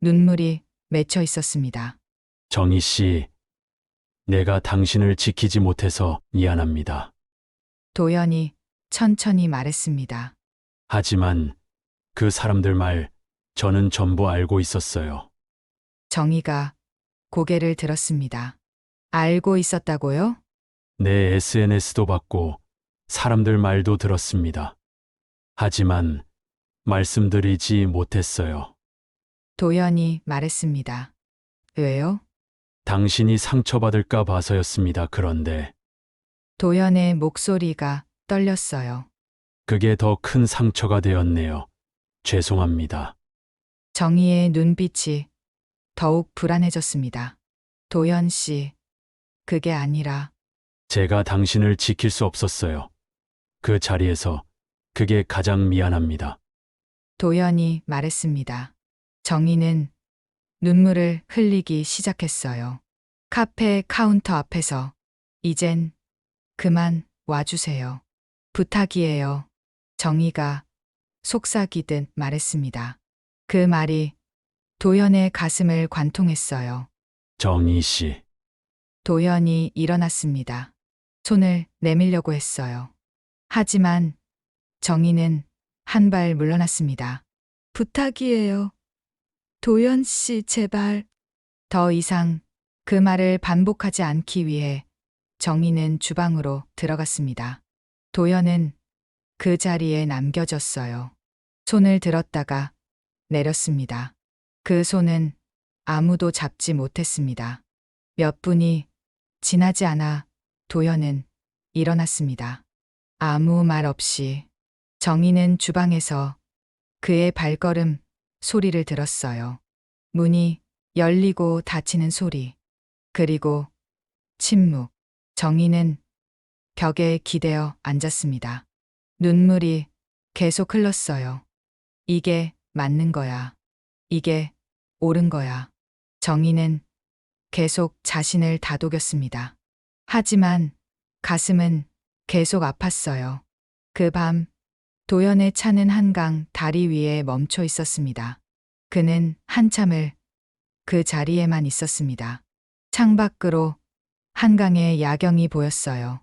눈물이 맺혀 있었습니다. 정희 씨, 내가 당신을 지키지 못해서 미안합니다. 도연이 천천히 말했습니다. 하지만 그 사람들 말 저는 전부 알고 있었어요. 정희가 고개를 들었습니다. 알고 있었다고요? 내 SNS도 봤고 사람들 말도 들었습니다. 하지만 말씀드리지 못했어요. 도연이 말했습니다. 왜요? 당신이 상처받을까 봐서였습니다. 그런데 도연의 목소리가 떨렸어요. 그게 더 큰 상처가 되었네요. 죄송합니다. 정희의 눈빛이 더욱 불안해졌습니다. 도연 씨, 그게 아니라 제가 당신을 지킬 수 없었어요. 그 자리에서 그게 가장 미안합니다. 도연이 말했습니다. 정희는 눈물을 흘리기 시작했어요. 카페 카운터 앞에서 이젠 그만 와주세요. 부탁이에요. 정희가 속삭이듯 말했습니다. 그 말이 도연의 가슴을 관통했어요. 정희 씨, 도연이 일어났습니다. 손을 내밀려고 했어요. 하지만 정희는 한 발 물러났습니다. 부탁이에요. 도연 씨, 제발. 더 이상 그 말을 반복하지 않기 위해 정희는 주방으로 들어갔습니다. 도연은 그 자리에 남겨졌어요. 손을 들었다가 내렸습니다. 그 손은 아무도 잡지 못했습니다. 몇 분이 지나지 않아 도연은 일어났습니다. 아무 말 없이. 정희는 주방에서 그의 발걸음 소리를 들었어요. 문이 열리고 닫히는 소리. 그리고 침묵. 정희는 벽에 기대어 앉았습니다. 눈물이 계속 흘렀어요. 이게 맞는 거야. 이게 옳은 거야. 정희는 계속 자신을 다독였습니다. 하지만 가슴은 계속 아팠어요. 그 밤 도연의 차는 한강 다리 위에 멈춰 있었습니다. 그는 한참을 그 자리에만 있었습니다. 창밖으로 한강의 야경이 보였어요.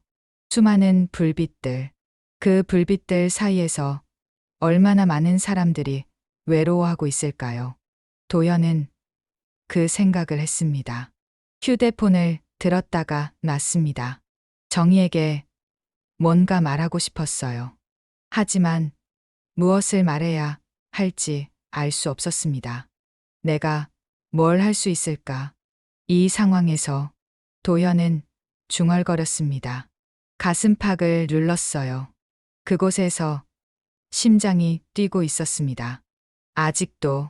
수많은 불빛들, 그 불빛들 사이에서 얼마나 많은 사람들이 외로워하고 있을까요? 도연은 그 생각을 했습니다. 휴대폰을 들었다가 놨습니다. 정희에게 뭔가 말하고 싶었어요. 하지만 무엇을 말해야 할지 알 수 없었습니다. 내가 뭘 할 수 있을까? 이 상황에서 도연은 중얼거렸습니다. 가슴팍을 눌렀어요. 그곳에서 심장이 뛰고 있었습니다. 아직도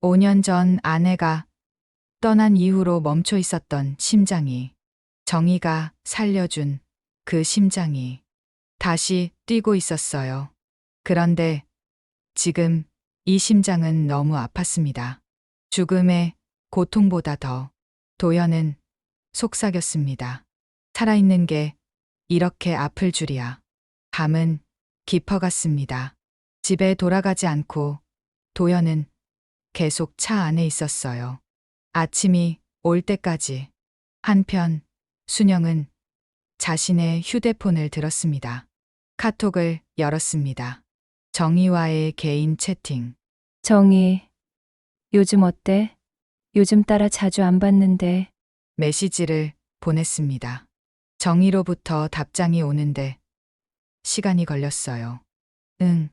5년 전 아내가 떠난 이후로 멈춰 있었던 심장이, 정희가 살려준 그 심장이 다시 뛰고 있었어요. 그런데 지금 이 심장은 너무 아팠습니다. 죽음의 고통보다 더 도연은 속삭였습니다. 살아있는 게 이렇게 아플 줄이야. 밤은 깊어갔습니다. 집에 돌아가지 않고 도연은 계속 차 안에 있었어요. 아침이 올 때까지. 한편 순영은 자신의 휴대폰을 들었습니다. 카톡을 열었습니다. 정희와의 개인 채팅. 정희, 요즘 어때? 요즘 따라 자주 안 봤는데. 메시지를 보냈습니다. 정희로부터 답장이 오는데 시간이 걸렸어요. 응,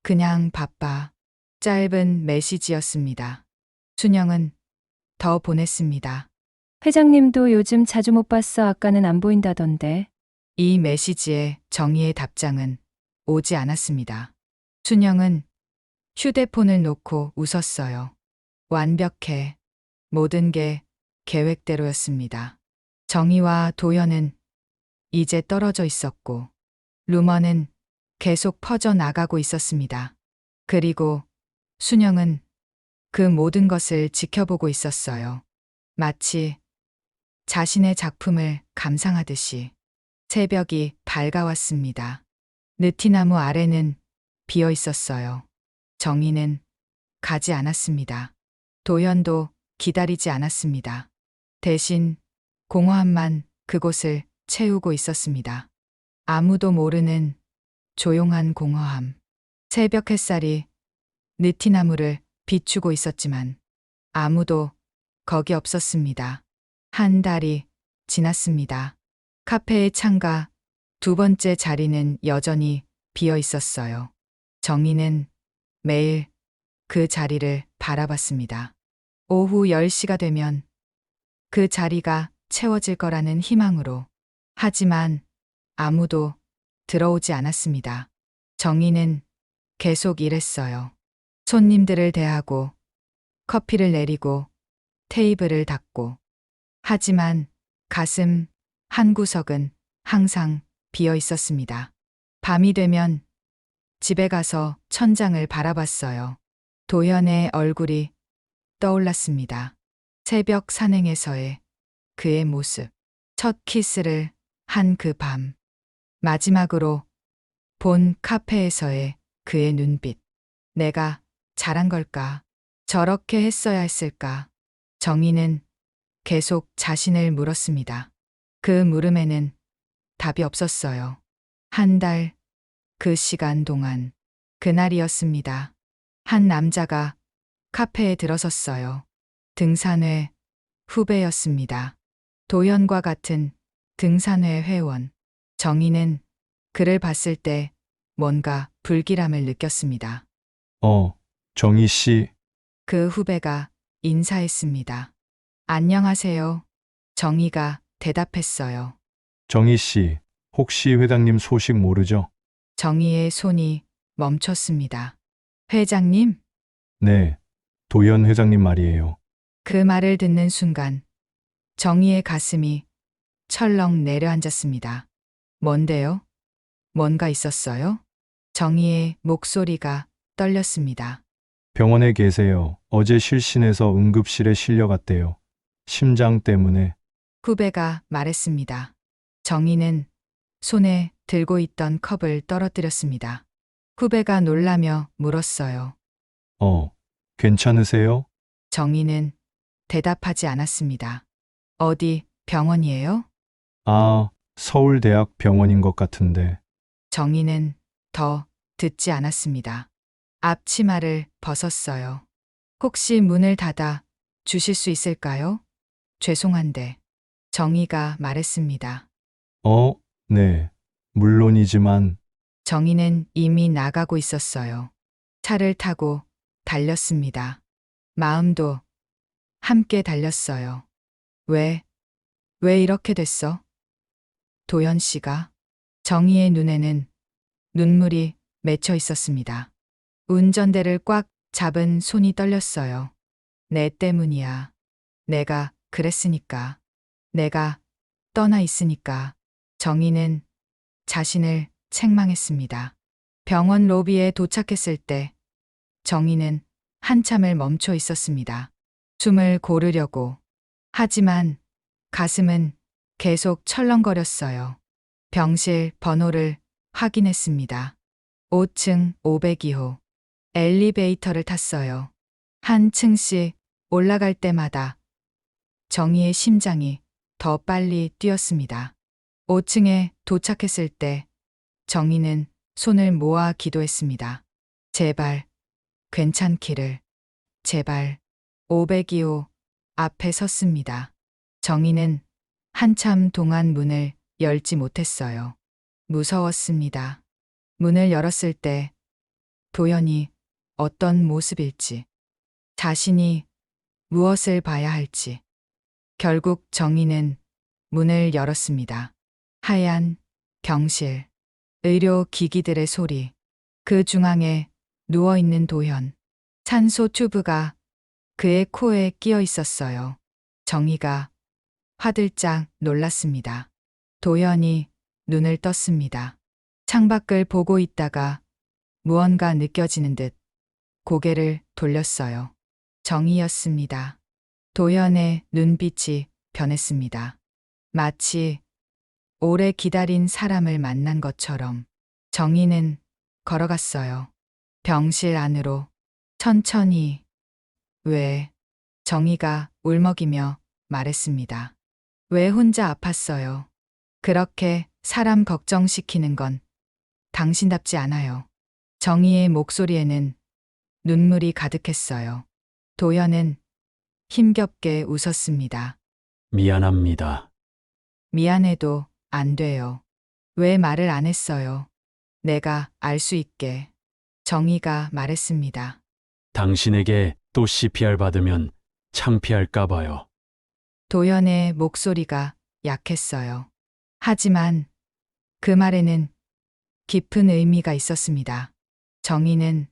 그냥 바빠. 짧은 메시지였습니다. 순영은 더 보냈습니다. 회장님도 요즘 자주 못 봤어. 아까는 안 보인다던데. 이 메시지에 정희의 답장은 오지 않았습니다. 순영은 휴대폰을 놓고 웃었어요. 완벽해. 모든 게 계획대로였습니다. 정희와 도연은 이제 떨어져 있었고, 루머는 계속 퍼져 나가고 있었습니다. 그리고 순영은 그 모든 것을 지켜보고 있었어요. 마치 자신의 작품을 감상하듯이. 새벽이 밝아왔습니다. 느티나무 아래는 비어 있었어요. 정희는 가지 않았습니다. 도연도 기다리지 않았습니다. 대신 공허함만 그곳을 채우고 있었습니다. 아무도 모르는 조용한 공허함. 새벽 햇살이 느티나무를 비추고 있었지만 아무도 거기 없었습니다. 한 달이 지났습니다. 카페의 창가 두 번째 자리는 여전히 비어 있었어요. 정희는 매일 그 자리를 바라봤습니다. 오후 10시가 되면 그 자리가 채워질 거라는 희망으로. 하지만 아무도 들어오지 않았습니다. 정희는 계속 일했어요. 손님들을 대하고, 커피를 내리고, 테이블을 닦고. 하지만 가슴 한 구석은 항상 비어 있었습니다. 밤이 되면 집에 가서 천장을 바라봤어요. 도현의 얼굴이 떠올랐습니다. 새벽 산행에서의 그의 모습. 첫 키스를 한 그 밤. 마지막으로 본 카페에서의 그의 눈빛. 내가 잘한 걸까? 저렇게 했어야 했을까? 정희는 계속 자신을 물었습니다. 그 물음에는 답이 없었어요. 한 달, 그 시간 동안. 그날이었습니다. 한 남자가 카페에 들어섰어요. 등산회 후배였습니다. 도현과 같은 등산회 회원. 정희는 그를 봤을 때 뭔가 불길함을 느꼈습니다. 정희 씨. 그 후배가 인사했습니다. 안녕하세요. 정희가 대답했어요. 정희 씨, 혹시 회장님 소식 모르죠? 정희의 손이 멈췄습니다. 회장님? 네, 도연 회장님 말이에요. 그 말을 듣는 순간 정희의 가슴이 철렁 내려앉았습니다. 뭔데요? 뭔가 있었어요? 정희의 목소리가 떨렸습니다. 병원에 계세요. 어제 실신해서 응급실에 실려갔대요. 심장 때문에. 후배가 말했습니다. 정희는 손에 들고 있던 컵을 떨어뜨렸습니다. 후배가 놀라며 물었어요. 괜찮으세요? 정희는 대답하지 않았습니다. 어디 병원이에요? 서울대학 병원인 것 같은데. 정희는 더 듣지 않았습니다. 앞치마를 벗었어요. 혹시 문을 닫아 주실 수 있을까요? 죄송한데. 정희가 말했습니다. 네, 물론이지만. 정희는 이미 나가고 있었어요. 차를 타고 달렸습니다. 마음도 함께 달렸어요. 왜 이렇게 됐어? 도현 씨가? 정희의 눈에는 눈물이 맺혀 있었습니다. 운전대를 꽉 잡은 손이 떨렸어요. 내 때문이야. 내가 그랬으니까. 내가 떠나 있으니까. 정희는 자신을 책망했습니다. 병원 로비에 도착했을 때 정희는 한참을 멈춰 있었습니다. 숨을 고르려고. 하지만 가슴은 계속 철렁거렸어요. 병실 번호를 확인했습니다. 5층 502호. 엘리베이터를 탔어요. 한 층씩 올라갈 때마다 정희의 심장이 더 빨리 뛰었습니다. 5층에 도착했을 때 정희는 손을 모아 기도했습니다. 제발 괜찮기를. 제발. 502호 앞에 섰습니다. 정희는 한참 동안 문을 열지 못했어요. 무서웠습니다. 문을 열었을 때 도연이 어떤 모습일지, 자신이 무엇을 봐야 할지. 결국 정희는 문을 열었습니다. 하얀 병실, 의료 기기들의 소리, 그 중앙에 누워있는 도현. 산소 튜브가 그의 코에 끼어 있었어요. 정희가 화들짝 놀랐습니다. 도현이 눈을 떴습니다. 창밖을 보고 있다가 무언가 느껴지는 듯 고개를 돌렸어요. 정희였습니다. 도현의 눈빛이 변했습니다. 마치 오래 기다린 사람을 만난 것처럼. 정희는 걸어갔어요. 병실 안으로. 천천히. 왜? 정희가 울먹이며 말했습니다. 왜 혼자 아팠어요? 그렇게 사람 걱정시키는 건 당신답지 않아요. 정희의 목소리에는 눈물이 가득했어요. 도현은 힘겹게 웃었습니다. 미안합니다. 미안해도 안 돼요. 왜 말을 안 했어요? 내가 알 수 있게. 정희가 말했습니다. 당신에게 또 CPR 받으면 창피할까 봐요. 도현의 목소리가 약했어요. 하지만 그 말에는 깊은 의미가 있었습니다. 정희는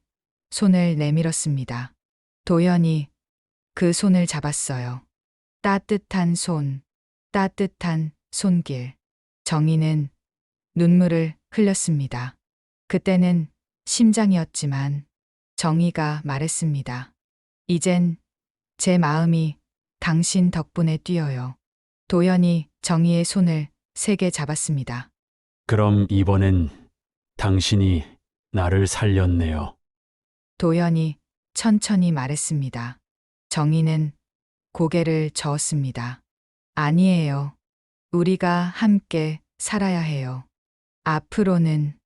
손을 내밀었습니다. 도현이 그 손을 잡았어요. 따뜻한 손, 따뜻한 손길. 정희는 눈물을 흘렸습니다. 그때는 심장이었지만 정희가 말했습니다. 이젠 제 마음이 당신 덕분에 뛰어요. 도현이 정희의 손을 세게 잡았습니다. 그럼 이번엔 당신이 나를 살렸네요. 도현이 천천히 말했습니다. 정희는 고개를 저었습니다. 아니에요. 우리가 함께 살아야 해요. 앞으로는.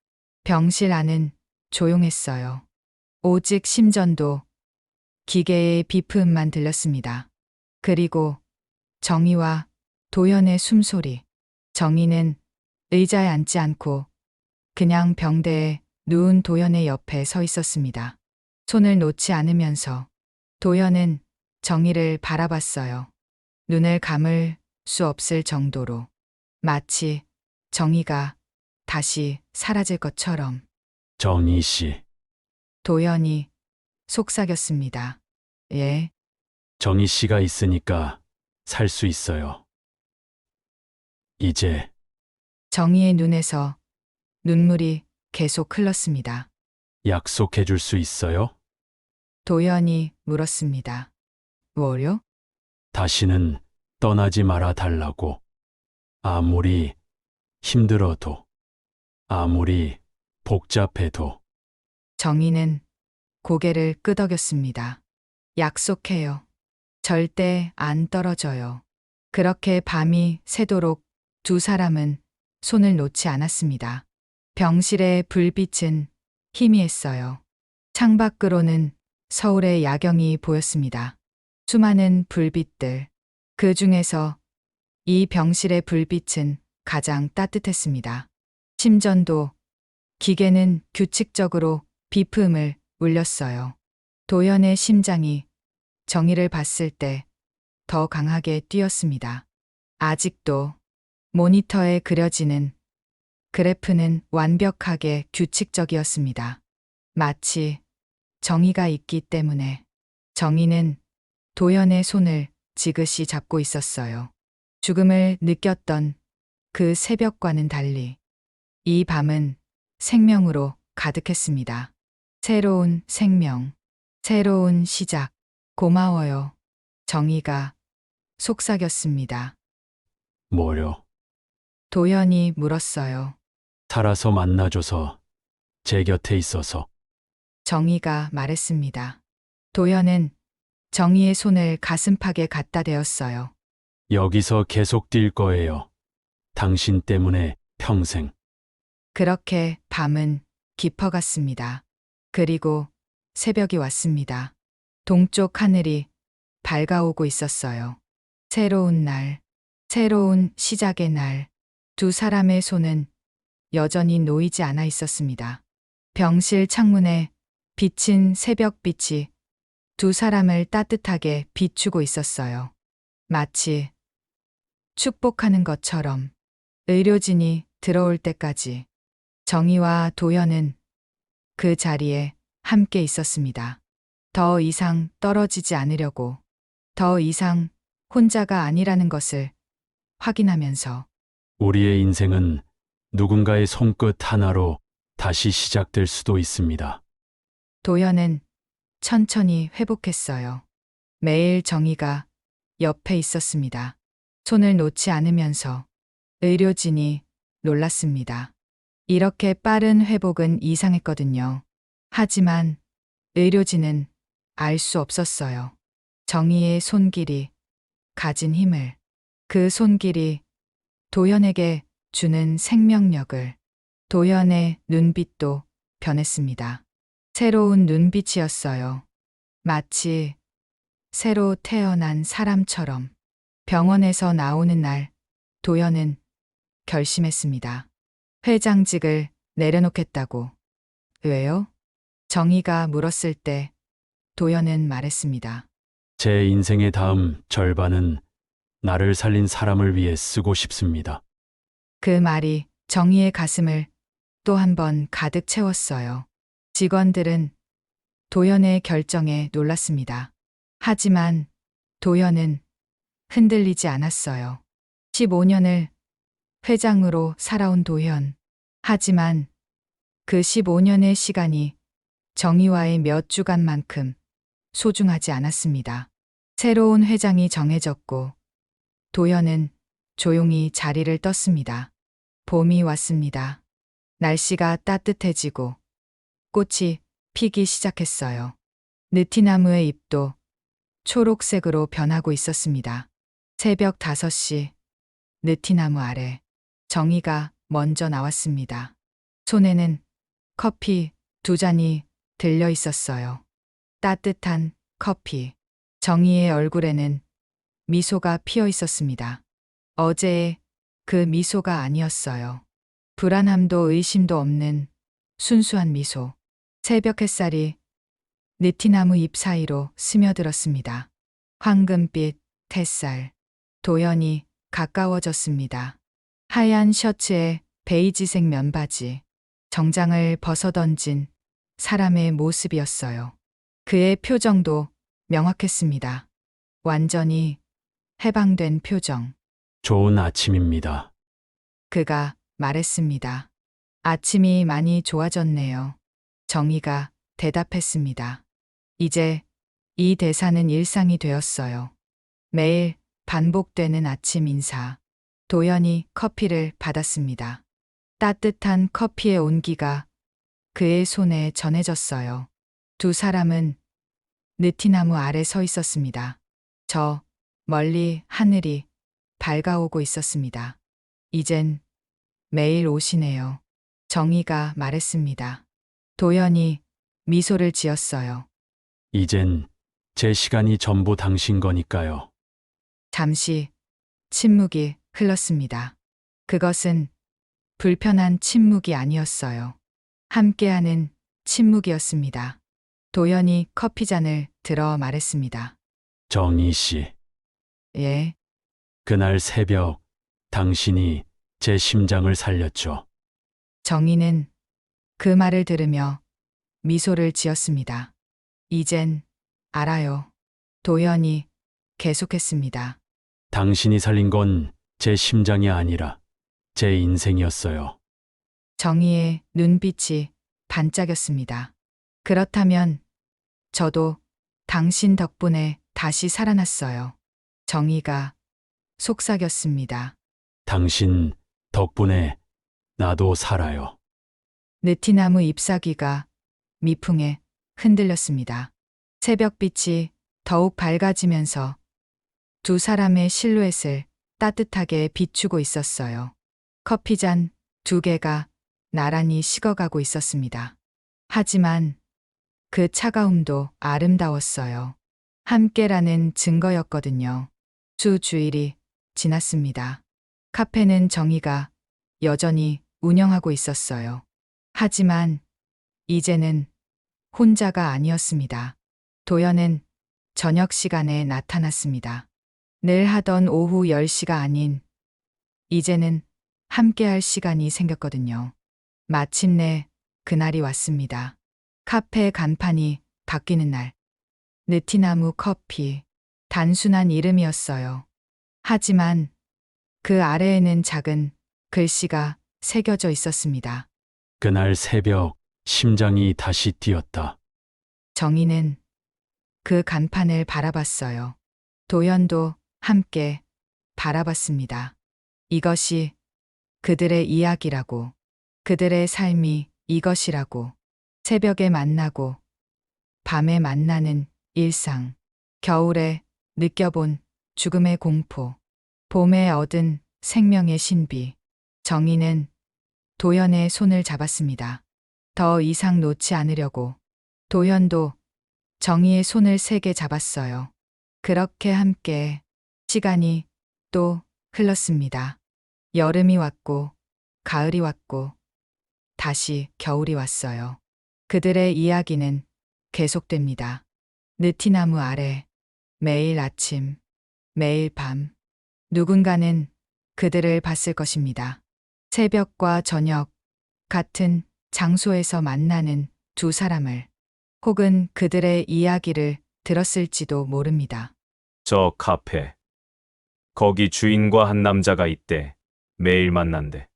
병실 안은 조용했어요. 오직 심전도 기계의 비프음만 들렸습니다. 그리고 정희와 도현의 숨소리. 정희는 의자에 앉지 않고 그냥 병대에 누운 도현의 옆에 서 있었습니다. 손을 놓지 않으면서. 도현은 정희를 바라봤어요. 눈을 감을 수 없을 정도로. 마치 정희가 다시 사라질 것처럼. 정희 씨, 도현이 속삭였습니다. 예, 정희 씨가 있으니까 살 수 있어요. 이제 정희의 눈에서 눈물이 계속 흘렀습니다. 약속해 줄 수 있어요? 도현이 물었습니다. 뭐요? 다시는 떠나지 말아 달라고. 아무리 힘들어도, 아무리 복잡해도. 정희는 고개를 끄덕였습니다. 약속해요. 절대 안 떨어져요. 그렇게 밤이 새도록 두 사람은 손을 놓지 않았습니다. 병실의 불빛은 희미했어요. 창밖으로는 서울의 야경이 보였습니다. 수많은 불빛들. 그 중에서 이 병실의 불빛은 가장 따뜻했습니다. 심전도 기계는 규칙적으로 비품을 울렸어요. 도현의 심장이 정희를 봤을 때 더 강하게 뛰었습니다. 아직도 모니터에 그려지는 그래프는 완벽하게 규칙적이었습니다. 마치 정의가 있기 때문에 정의는 도연의 손을 지그시 잡고 있었어요. 죽음을 느꼈던 그 새벽과는 달리 이 밤은 생명으로 가득했습니다. 새로운 생명, 새로운 시작. 고마워요. 정의가 속삭였습니다. 뭐려? 도연이 물었어요. 살아서 만나줘서, 제 곁에 있어서. 정의가 말했습니다. 도연은 정의의 손을 가슴팍에 갖다 대었어요. 여기서 계속 뛸 거예요. 당신 때문에 평생. 그렇게 밤은 깊어갔습니다. 그리고 새벽이 왔습니다. 동쪽 하늘이 밝아오고 있었어요. 새로운 날, 새로운 시작의 날. 두 사람의 손은 여전히 놓이지 않아 있었습니다. 병실 창문에 비친 새벽빛이 두 사람을 따뜻하게 비추고 있었어요. 마치 축복하는 것처럼. 의료진이 들어올 때까지 정의와 도연은 그 자리에 함께 있었습니다. 더 이상 떨어지지 않으려고, 더 이상 혼자가 아니라는 것을 확인하면서. 우리의 인생은 누군가의 손끝 하나로 다시 시작될 수도 있습니다. 도연은 천천히 회복했어요. 매일 정의가 옆에 있었습니다. 손을 놓지 않으면서. 의료진이 놀랐습니다. 이렇게 빠른 회복은 이상했거든요. 하지만 의료진은 알 수 없었어요. 정의의 손길이 가진 힘을, 그 손길이 도연에게 주는 생명력을. 도연의 눈빛도 변했습니다. 새로운 눈빛이었어요. 마치 새로 태어난 사람처럼. 병원에서 나오는 날, 도연은 결심했습니다. 회장직을 내려놓겠다고. 왜요? 정의가 물었을 때 도연은 말했습니다. 제 인생의 다음 절반은 나를 살린 사람을 위해 쓰고 싶습니다. 그 말이 정의의 가슴을 또 한 번 가득 채웠어요. 직원들은 도연의 결정에 놀랐습니다. 하지만 도연은 흔들리지 않았어요. 15년을 회장으로 살아온 도연. 하지만 그 15년의 시간이 정의와의 몇 주간만큼 소중하지 않았습니다. 새로운 회장이 정해졌고 도연은 조용히 자리를 떴습니다. 봄이 왔습니다. 날씨가 따뜻해지고 꽃이 피기 시작했어요. 느티나무의 잎도 초록색으로 변하고 있었습니다. 새벽 5시, 느티나무 아래 정의가 먼저 나왔습니다. 손에는 커피 2잔이 들려 있었어요. 따뜻한 커피. 정의의 얼굴에는 미소가 피어 있었습니다. 어제의 그 미소가 아니었어요. 불안함도 의심도 없는 순수한 미소. 새벽 햇살이 느티나무 잎 사이로 스며들었습니다. 황금빛 햇살. 도연이 가까워졌습니다. 하얀 셔츠에 베이지색 면바지. 정장을 벗어던진 사람의 모습이었어요. 그의 표정도 명확했습니다. 완전히 해방된 표정. 좋은 아침입니다. 그가 말했습니다. 아침이 많이 좋아졌네요. 정의가 대답했습니다. 이제 이 대사는 일상이 되었어요. 매일 반복되는 아침 인사. 도연이 커피를 받았습니다. 따뜻한 커피의 온기가 그의 손에 전해졌어요. 두 사람은 느티나무 아래 서 있었습니다. 저 멀리 하늘이 밝아오고 있었습니다. 이젠 매일 오시네요. 정의가 말했습니다. 도연이 미소를 지었어요. 이젠 제 시간이 전부 당신 거니까요. 잠시 침묵이 흘렀습니다. 그것은 불편한 침묵이 아니었어요. 함께하는 침묵이었습니다. 도연이 커피잔을 들어 말했습니다. 정희 씨, 예, 그날 새벽 당신이 제 심장을 살렸죠. 정희는 그 말을 들으며 미소를 지었습니다. 이젠 알아요. 도현이 계속했습니다. 당신이 살린 건 제 심장이 아니라 제 인생이었어요. 정희의 눈빛이 반짝였습니다. 그렇다면 저도 당신 덕분에 다시 살아났어요. 정희가 속삭였습니다. 당신 덕분에 나도 살아요. 느티나무 잎사귀가 미풍에 흔들렸습니다. 새벽빛이 더욱 밝아지면서 두 사람의 실루엣을 따뜻하게 비추고 있었어요. 커피잔 두 개가 나란히 식어가고 있었습니다. 하지만 그 차가움도 아름다웠어요. 함께라는 증거였거든요. 수 주일이 지났습니다. 카페는 정희가 여전히 운영하고 있었어요. 하지만 이제는 혼자가 아니었습니다. 도연은 저녁 시간에 나타났습니다. 늘 하던 오후 10시가 아닌 이제는 함께할 시간이 생겼거든요. 마침내 그날이 왔습니다. 카페 간판이 바뀌는 날. 느티나무 커피. 단순한 이름이었어요. 하지만 그 아래에는 작은 글씨가 새겨져 있었습니다. 그날 새벽 심장이 다시 뛰었다. 정희는 그 간판을 바라봤어요. 도연도 함께 바라봤습니다. 이것이 그들의 이야기라고, 그들의 삶이 이것이라고, 새벽에 만나고, 밤에 만나는 일상, 겨울에 느껴본 죽음의 공포, 봄에 얻은 생명의 신비. 정희는 도연의 손을 잡았습니다. 더 이상 놓지 않으려고. 도연도 정희의 손을 세게 잡았어요. 그렇게 함께 시간이 또 흘렀습니다. 여름이 왔고, 가을이 왔고, 다시 겨울이 왔어요. 그들의 이야기는 계속됩니다. 느티나무 아래, 매일 아침, 매일 밤, 누군가는 그들을 봤을 것입니다. 새벽과 저녁, 같은 장소에서 만나는 두 사람을, 혹은 그들의 이야기를 들었을지도 모릅니다. 저 카페. 거기 주인과 한 남자가 있대. 매일 만난대.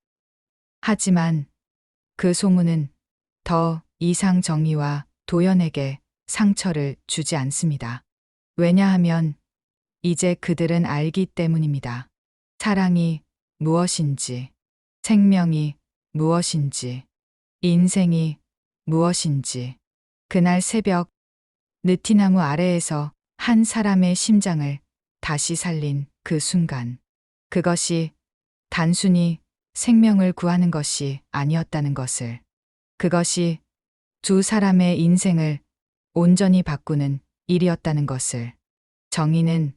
하지만 그 소문은 더 이상 정희와 도연에게 상처를 주지 않습니다. 왜냐하면 이제 그들은 알기 때문입니다. 사랑이 무엇인지, 생명이 무엇인지, 인생이 무엇인지. 그날 새벽, 느티나무 아래에서 한 사람의 심장을 다시 살린 그 순간, 그것이 단순히 생명을 구하는 것이 아니었다는 것을, 그것이 두 사람의 인생을 온전히 바꾸는 일이었다는 것을, 정희는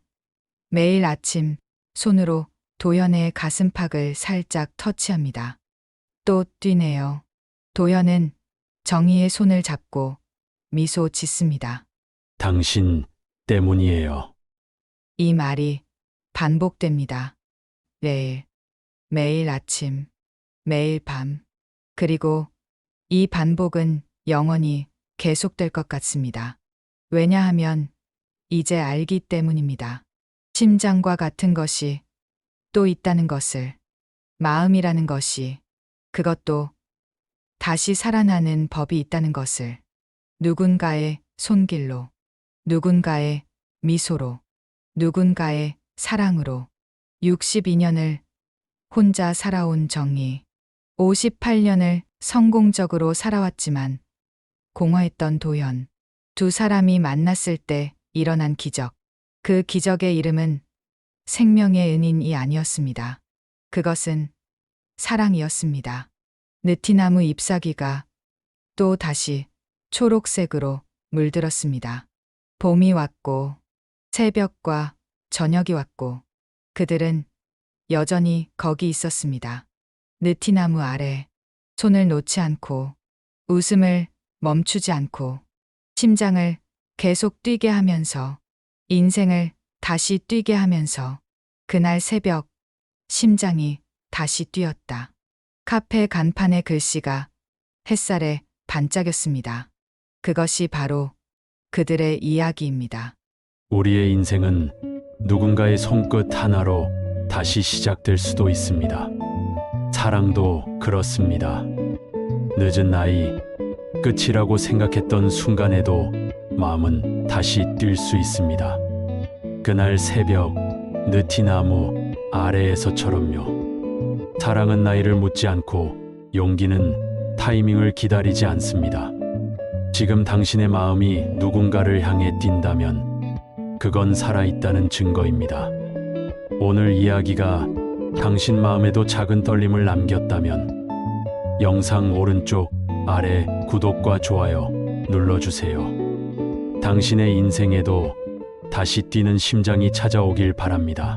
매일 아침 손으로 도연의 가슴팍을 살짝 터치합니다. 또 뛰네요. 도연은 정희의 손을 잡고 미소 짓습니다. 당신 때문이에요. 이 말이 반복됩니다. 매일, 매일 아침, 매일 밤, 그리고 이 반복은 영원히 계속될 것 같습니다. 왜냐하면 이제 알기 때문입니다. 심장과 같은 것이 또 있다는 것을, 마음이라는 것이, 그것도 다시 살아나는 법이 있다는 것을, 누군가의 손길로, 누군가의 미소로, 누군가의 사랑으로 62년을 혼자 살아온 정희, 58년을 성공적으로 살아왔지만 공허했던 도연, 두 사람이 만났을 때 일어난 기적. 그 기적의 이름은 생명의 은인이 아니었습니다. 그것은 사랑이었습니다. 느티나무 잎사귀가 또 다시 초록색으로 물들었습니다. 봄이 왔고, 새벽과 저녁이 왔고, 그들은 여전히 거기 있었습니다. 느티나무 아래, 손을 놓지 않고, 웃음을 멈추지 않고, 심장을 계속 뛰게 하면서, 인생을 다시 뛰게 하면서, 그날 새벽, 심장이 다시 뛰었다. 카페 간판의 글씨가 햇살에 반짝였습니다. 그것이 바로 그들의 이야기입니다. 우리의 인생은 누군가의 손끝 하나로 다시 시작될 수도 있습니다. 사랑도 그렇습니다. 늦은 나이, 끝이라고 생각했던 순간에도 마음은 다시 뛸 수 있습니다. 그날 새벽, 느티나무 아래에서처럼요. 사랑은 나이를 묻지 않고 용기는 타이밍을 기다리지 않습니다. 지금 당신의 마음이 누군가를 향해 뛴다면 그건 살아있다는 증거입니다. 오늘 이야기가 당신 마음에도 작은 떨림을 남겼다면 영상 오른쪽 아래 구독과 좋아요 눌러주세요. 당신의 인생에도 다시 뛰는 심장이 찾아오길 바랍니다.